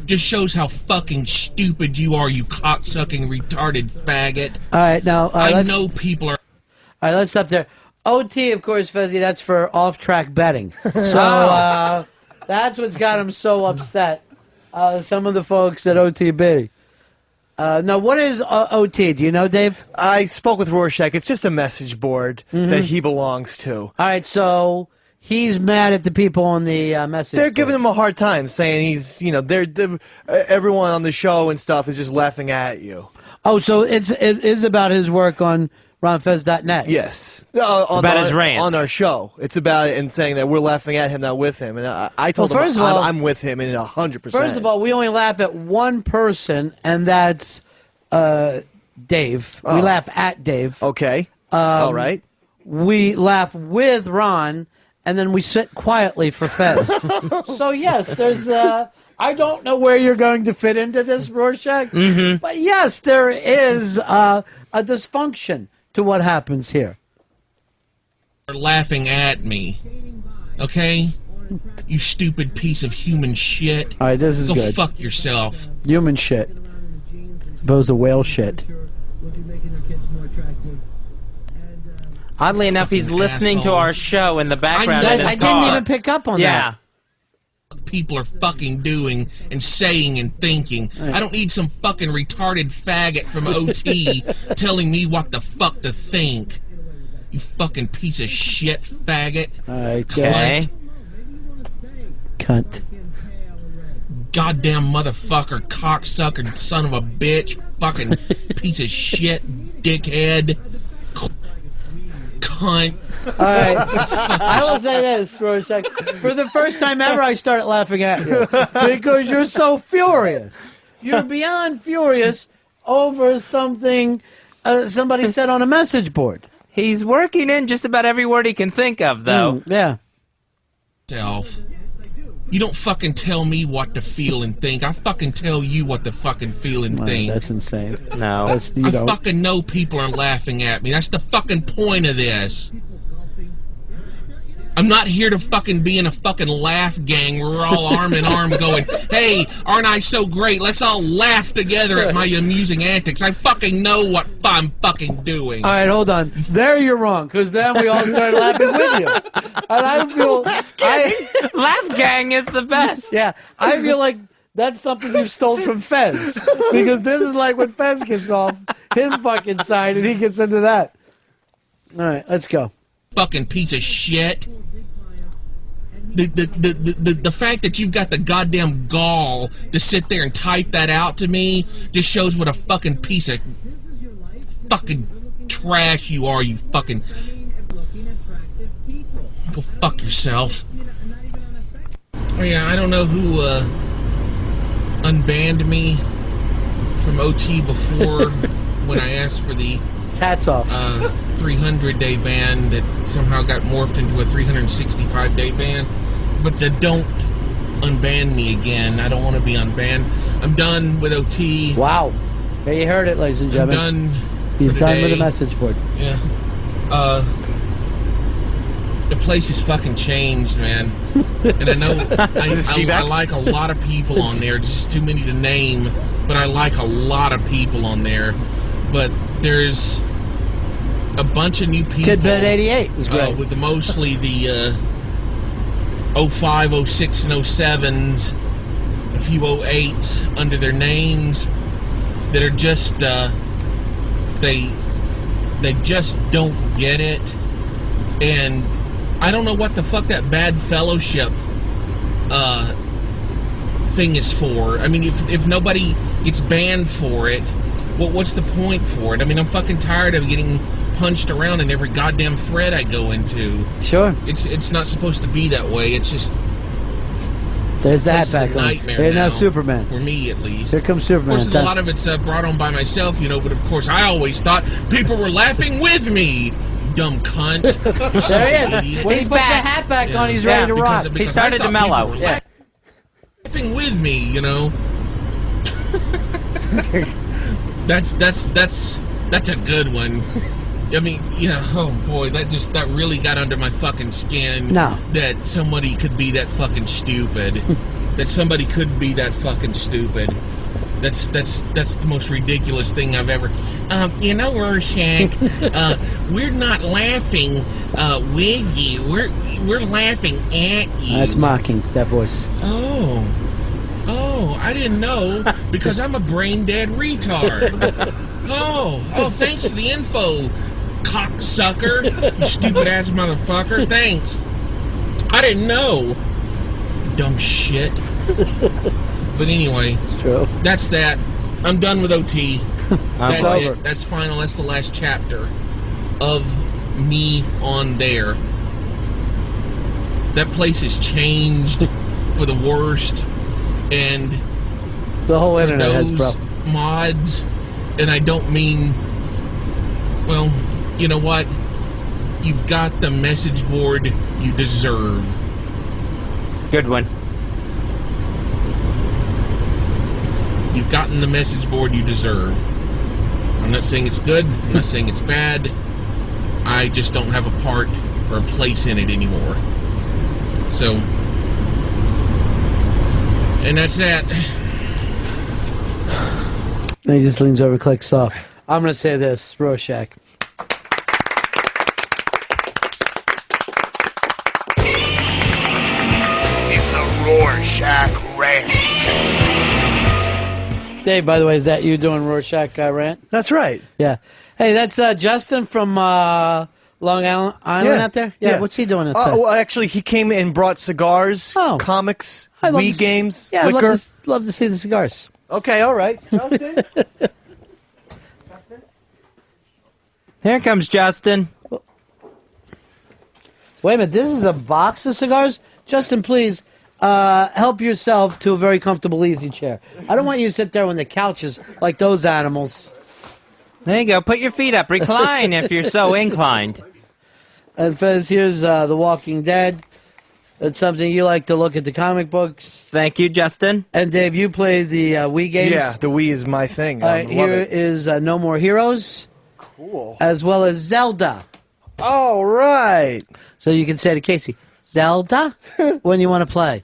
just shows how fucking stupid you are, you cocksucking retarded faggot. All right, now I know people are. All right, let's stop there. OT, of course, Fezzy, that's for off-track betting. So that's what's got him so upset. Some of the folks at OTB. Now, what is OT? Do you know, Dave? I spoke with Rorschach. It's just a message board that he belongs to. All right, so he's mad at the people on the message They're board. giving him a hard time, saying he's, everyone on the show and stuff is just laughing at you. Oh, so it is about his work on RonFez.net. Yes. About his rants. On our show. It's about it and saying that we're laughing at him, not with him. And I told him I'm with him in 100%. First of all, we only laugh at one person, and that's Dave. We laugh at Dave. Okay. All right. We laugh with Ron, and then we sit quietly for Fez. So, yes, there's... I don't know where you're going to fit into this, Rorschach, but yes, there is a dysfunction to what happens here. Are laughing at me, okay? You stupid piece of human shit. All right, this is Go good. fuck yourself. Human shit. As opposed to whale shit. Oddly enough, he's listening to our show in the background in his I car. didn't even pick up on that. People are fucking doing and saying and thinking. I don't need some fucking retarded faggot from OT telling me what the fuck to think. You fucking piece of shit faggot. Okay. Cunt. Goddamn motherfucker, cocksucker, son of a bitch, fucking piece of shit, dickhead. Cunt. All right. I will say this, Rorschach. For the first time ever, I started laughing at you because you're so furious. You're beyond furious over something somebody said on a message board. He's working in just about every word he can think of, though. Yeah. Self. You don't fucking tell me what to feel and think. I fucking tell you what to fucking feel and think. That's insane. No. I fucking know people are laughing at me. That's the fucking point of this. I'm not here to fucking be in a fucking laugh gang where we're all arm in arm going, hey, aren't I so great? Let's all laugh together at my amusing antics. I fucking know what I'm fucking doing. All right, hold on. There you're wrong, because then we all started laughing with you. And I feel... Laugh gang is the best. Yeah, I feel like that's something you stole from Fez. Because this is like when Fez gets off his fucking side and he gets into that. All right, let's go. Fucking piece of shit. The fact that you've got the goddamn gall to sit there and type that out to me just shows what a fucking piece of fucking trash you are, you fucking... Go fuck yourself. Oh yeah, I don't know who unbanned me from OT before when I asked for the hats off 300-day ban that somehow got morphed into a 365-day ban. But don't unban me again. I don't want to be unbanned. I'm done with OT. Wow. Yeah, you heard it, ladies and gentlemen. I'm done. He's done today. with the message board. Yeah. The place has fucking changed, man. And I know I like a lot of people on there. There's just too many to name, but I like a lot of people on there. But there's a bunch of new people. Tidbit 88 is great. With mostly the 05, 06, and 07s, a few 08s under their names that are just, they just don't get it. And I don't know what the fuck that bad fellowship thing is for. I mean, if nobody gets banned for it, what's the point for it? I mean, I'm fucking tired of getting punched around in every goddamn thread I go into. Sure. It's not supposed to be that way. It's just... There's the hat It's back a on. nightmare There's now now, Superman. for me at least. Here comes Superman. Of course, a lot of it's brought on by myself, you know, but of course I always thought people were laughing with me. You dumb cunt. There he is. When he puts the hat back on, he's ready to rock. Because He started I to thought mellow. people were laughing with me, you know. That's a good one. I mean, yeah, oh boy, that really got under my fucking skin. No. That somebody could be that fucking stupid. That somebody could be that fucking stupid. That's the most ridiculous thing I've ever. You know, Rorschach, we're not laughing with you. We're laughing at you. That's mocking, that voice. Oh, I didn't know because I'm a brain dead retard. Oh, thanks for the info, cocksucker. You stupid ass motherfucker. Thanks. I didn't know. Dumb shit. But anyway, it's true. That's that. I'm done with OT. That's over. it. That's final. That's the last chapter of me on there. That place has changed for the worst. And the whole for internet has those mods, and I don't mean, well, you know what? You've got the message board you deserve. Good one. You've gotten the message board you deserve. I'm not saying it's good. I'm not saying it's bad. I just don't have a part or a place in it anymore. So... and that's that. And he just leans over, clicks off. I'm going to say this, Rorschach. It's a Rorschach rant. Dave, by the way, is that you doing Rorschach rant? That's right. Yeah. Hey, that's Justin from Long Island out there? Yeah, what's he doing outside? Well, actually, he came and brought cigars, comics, Wii games, yeah, liquor. I'd love to see the cigars. Okay, all right. Justin? Here comes Justin. Wait a minute, this is a box of cigars? Justin, please, help yourself to a very comfortable easy chair. I don't want you to sit there on the couches like those animals. There you go. Put your feet up. Recline if you're so inclined. And Fez, here's The Walking Dead. It's something you like to look at the comic books. Thank you, Justin. And Dave, you play the Wii games. Yeah, the Wii is my thing. I love Here it. is No More Heroes. Cool. As well as Zelda. All right. So you can say to Casey, Zelda, when you want to play.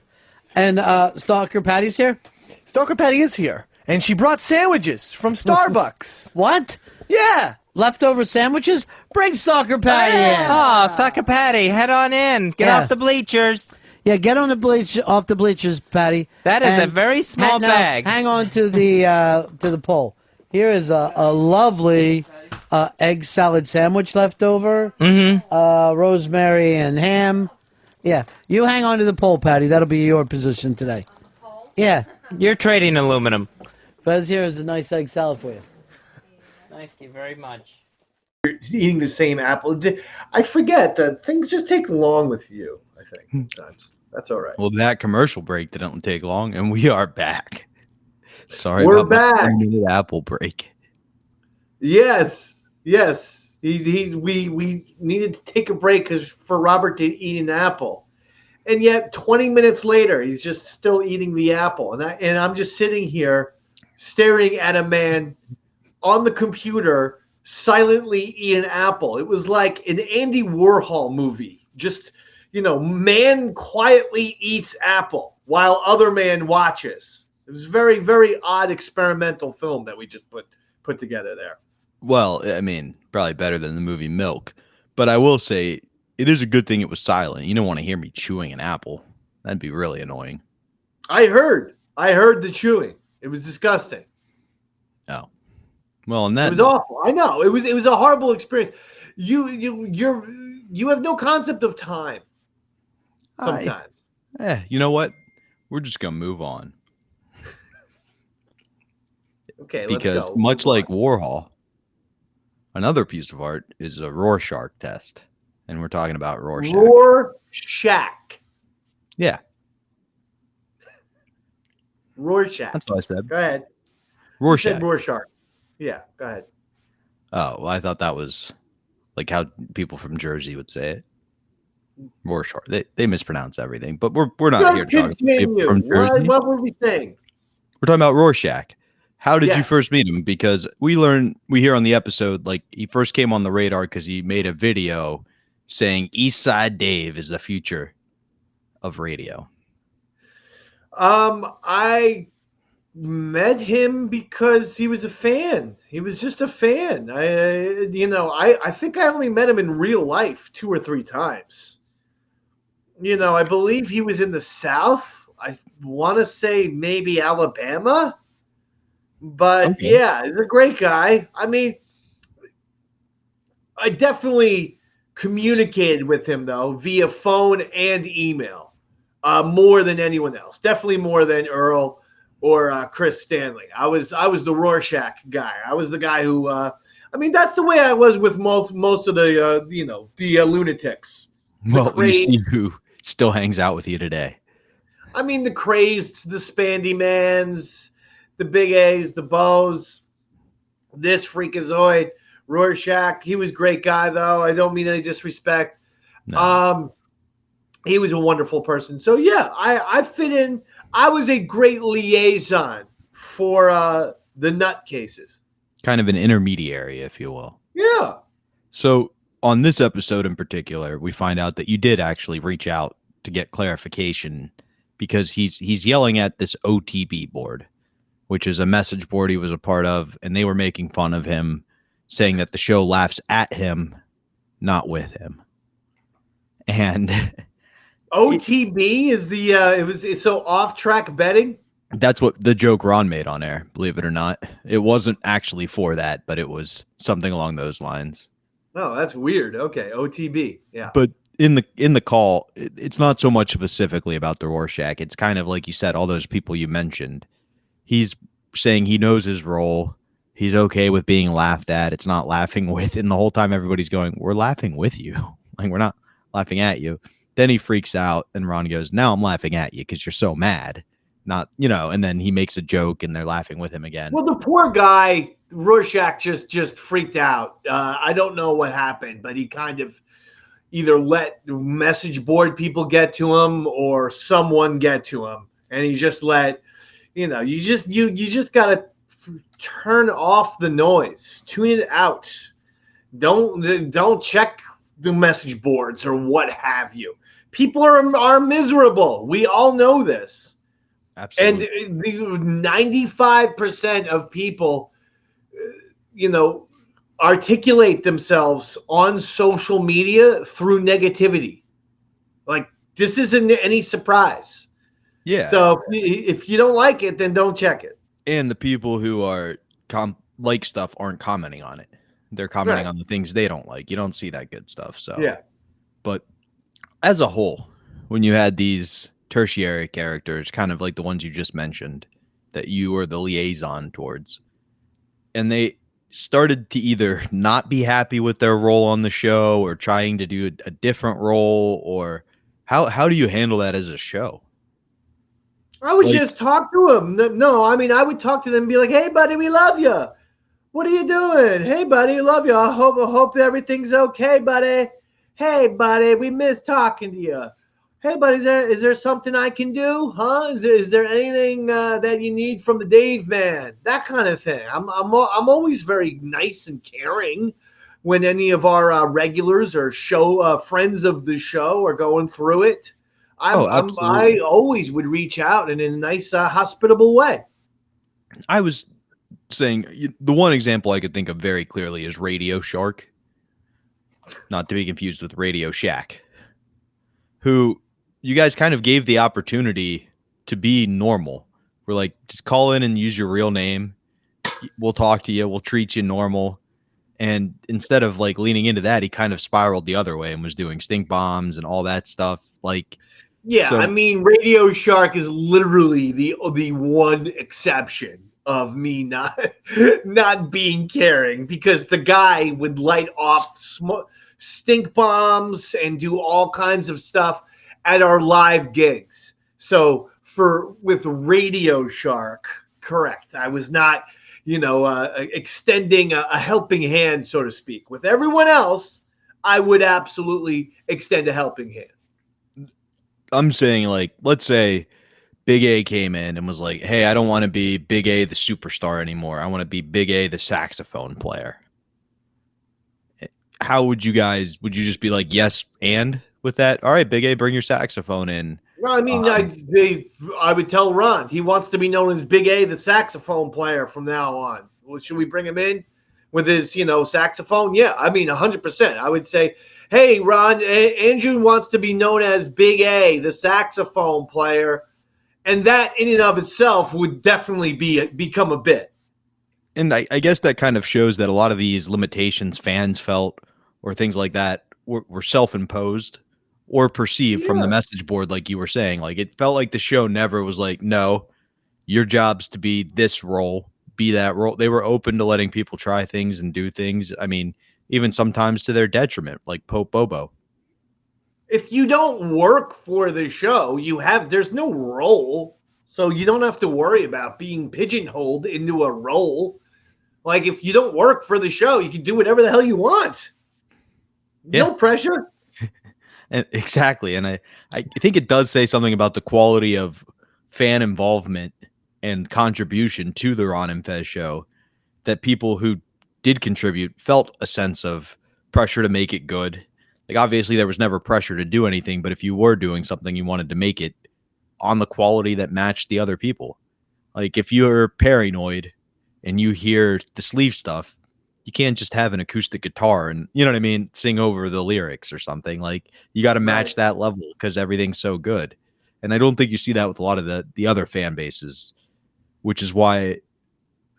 And Stalker Patty's here? Stalker Patty is here. And she brought sandwiches from Starbucks. What? Yeah. Leftover sandwiches? Bring Stalker Patty in. Oh, Stalker Patty, head on in. Get off the bleachers. Yeah, get on the off the bleachers, Patty. That is a And very small now, bag. Hang on to the pole. Here is a lovely egg salad sandwich left over. Mm-hmm. Rosemary and ham. Yeah, you hang on to the pole, Patty. That'll be your position today. Yeah. You're trading aluminum. Fez, here is a nice egg salad for you. Thank you very much. You're eating the same apple. I forget that things just take long with you, I think, sometimes. That's all right. Well, that commercial break didn't take long, and we are back. Sorry We're about back. my 10-minute apple break. Yes. We needed to take a break for Robert to eat an apple. And yet 20 minutes later, he's just still eating the apple. And I'm just sitting here staring at a man on the computer silently eat an apple. It was like an Andy Warhol movie. Just, man quietly eats apple while other man watches. It was very, very odd experimental film that we just put together there. Well, I mean, probably better than the movie Milk. But I will say, it is a good thing it was silent. You don't want to hear me chewing an apple. That'd be really annoying. I heard the chewing. It was disgusting. Oh. Well, and that It was awful. I know. It was a horrible experience. You have no concept of time. Sometimes. You know what? We're just gonna move on. Okay, Because let's go. much like Warhol, another piece of art is a Rorschach test. And we're talking about Rorschach. Rorschach. Yeah. Rorschach. That's what I said. Go ahead. Rorschach. You said Rorschach. Yeah, go ahead. Oh, well, I thought that was like how people from Jersey would say it. Rorschach. They mispronounce everything, but we're not here to talk about people from Jersey. What were we saying? We're talking about Rorschach. How did you Yes. first meet him? Because we hear on the episode, like he first came on the radar because he made a video saying East Side Dave is the future of radio. I met him because he was a fan. He was just a fan. I think I only met him in real life 2 or 3 times. I believe he was in the South. I want to say maybe Alabama. But Okay. yeah, he's a great guy. I mean, I definitely communicated with him though via phone and email, more than anyone else. Definitely more than Earl or Chris Stanley. I was the Rorschach guy. I was the guy who. That's the way I was with most of the the lunatics. Well, you see who still hangs out with you today. I mean, the crazed, the Spandy Mans, the Big A's, the Bows, this freakazoid, Rorschach. He was a great guy, though. I don't mean any disrespect. No. He was a wonderful person. So, yeah, I fit in. I was a great liaison for the nutcases. Kind of an intermediary, if you will. Yeah. So on this episode in particular, we find out that you did actually reach out to get clarification because he's yelling at this OTB board, which is a message board he was a part of, and they were making fun of him, saying that the show laughs at him, not with him. And OTB is it's so off-track betting. that's what the joke Ron made on air, believe it or not. It wasn't actually for that, but it was something along those lines. Oh, that's weird. Okay, OTB. Yeah. But in the call, it's not so much specifically about the Rorschach. It's kind of like you said, all those people you mentioned. He's saying he knows his role. He's okay with being laughed at. It's not laughing with. And the whole time everybody's going, we're laughing with you. Like, we're not laughing at you. Then he freaks out and Ron goes, now I'm laughing at you because you're so mad. Not, and then he makes a joke and they're laughing with him again. Well, the poor guy, Rorschach, just freaked out. I don't know what happened, but he kind of, either let message board people get to him or someone get to him, and he just let, you just gotta turn off the noise, tune it out. Don't check the message boards or what have you. People are miserable. We all know this. Absolutely. And the 95% of people, articulate themselves on social media through negativity. Like, this isn't any surprise. Yeah. So if you don't like it, then don't check it. And the people who are like stuff aren't commenting on it. They're commenting Right. on the things they don't like. You don't see that good stuff. So Yeah. But as a whole, when you had these tertiary characters, kind of like the ones you just mentioned, that you were the liaison towards, and they started to either not be happy with their role on the show or trying to do a different role, or how do you handle that as a show? I would Like- just talk to him. No, I mean, I would talk to them and be like, "Hey, buddy, we love you. What are you doing? Hey, buddy, love you. I hope everything's okay, buddy. Hey, buddy, we miss talking to you. Hey, buddy, is there something I can do? Huh? Is there anything that you need from the Dave man? That kind of thing. I'm always very nice and caring when any of our regulars or show friends of the show are going through it. I absolutely. always would reach out in a nice, hospitable way. I was saying the one example I could think of very clearly is Radio Shark, not to be confused with Radio Shack, who you guys kind of gave the opportunity to be normal. We're like, just call in and use your real name. We'll talk to you. We'll treat you normal. And instead of like leaning into that, he kind of spiraled the other way and was doing stink bombs and all that stuff. Like, Yeah, so- I mean, Radio Shark is literally the one exception of me not being caring, because the guy would light off stink bombs and do all kinds of stuff at our live gigs. So with Radio Shark, correct, I was not, extending a helping hand, so to speak. With everyone else, I would absolutely extend a helping hand. I'm saying, like, let's say Big A came in and was like, hey, I don't want to be Big A the superstar anymore. I want to be Big A the saxophone player. How would you just be like, yes, and with that? All right, Big A, bring your saxophone in. Well, I mean, I would tell Ron he wants to be known as Big A, the saxophone player from now on. Well, should we bring him in with his, saxophone? Yeah, I mean, 100%. I would say, hey, Ron, Andrew wants to be known as Big A, the saxophone player. And that in and of itself would definitely become a bit. And I guess that kind of shows that a lot of these limitations fans felt or things like that were self-imposed or perceived from the message board, like you were saying. Like, it felt like the show never was like, no, your job's to be this role, be that role. They were open to letting people try things and do things. I mean, even sometimes to their detriment, like Pope Bobo. If you don't work for the show, there's no role. So you don't have to worry about being pigeonholed into a role. Like, if you don't work for the show, you can do whatever the hell you want. No pressure. Exactly. And I think it does say something about the quality of fan involvement and contribution to the Ron and Fez show, that people who did contribute felt a sense of pressure to make it good. Like, obviously there was never pressure to do anything, but if you were doing something, you wanted to make it on the quality that matched the other people. Like, if you're paranoid and you hear the sleeve stuff, you can't just have an acoustic guitar and, you know what I mean, sing over the lyrics or something. Like, you got to match that level because everything's so good. And I don't think you see that with a lot of the other fan bases, which is why,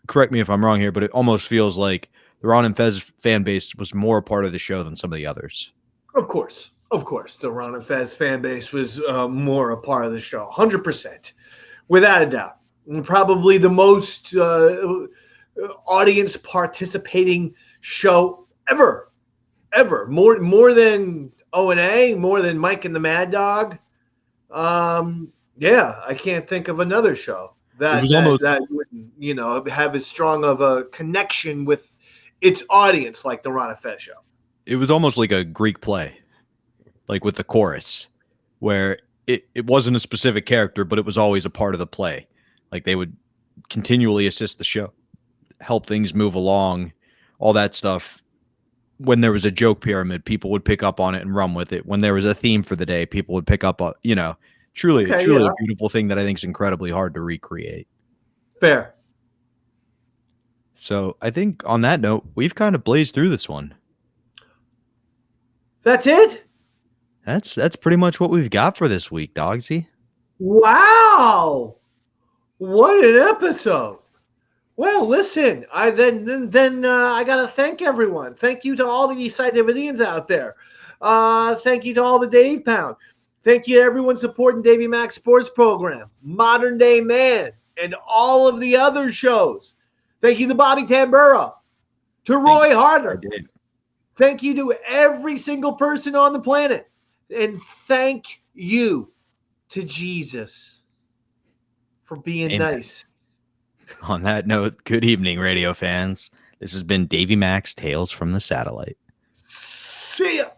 correct me if I'm wrong here, but it almost feels like the Ron and Fez fan base was more a part of the show than some of the others. Of course. The Ron and Fez fan base was more a part of the show. 100%. Without a doubt. And probably the most audience participating show ever. More than O&A, more than Mike and the Mad Dog. I can't think of another show that wouldn't, have as strong of a connection with its audience like the Ron and Fez show. It was almost like a Greek play. like with the chorus, where it wasn't a specific character, but it was always a part of the play. Like they would continually assist the show, help things move along, all that stuff. When there was a joke pyramid, people would pick up on it and run with it. When there was a theme for the day, people would pick up on, truly a beautiful thing that I think is incredibly hard to recreate. Fair. So I think on that note, we've kind of blazed through this one. That's it? That's pretty much what we've got for this week, Dogsy. Wow. What an episode. Well, listen, I gotta thank everyone. Thank you to all the Eastside Davidians out there. Thank you to all the Dave Pound. Thank you to everyone supporting Davey Max Sports Program, Modern Day Man, and all of the other shows. Thank you to Bobby Tambura, to Roy Harder. Thank you to every single person on the planet. And thank you to Jesus for being nice. On that note, good evening, radio fans. This has been Davey Max Tales from the Satellite. See ya.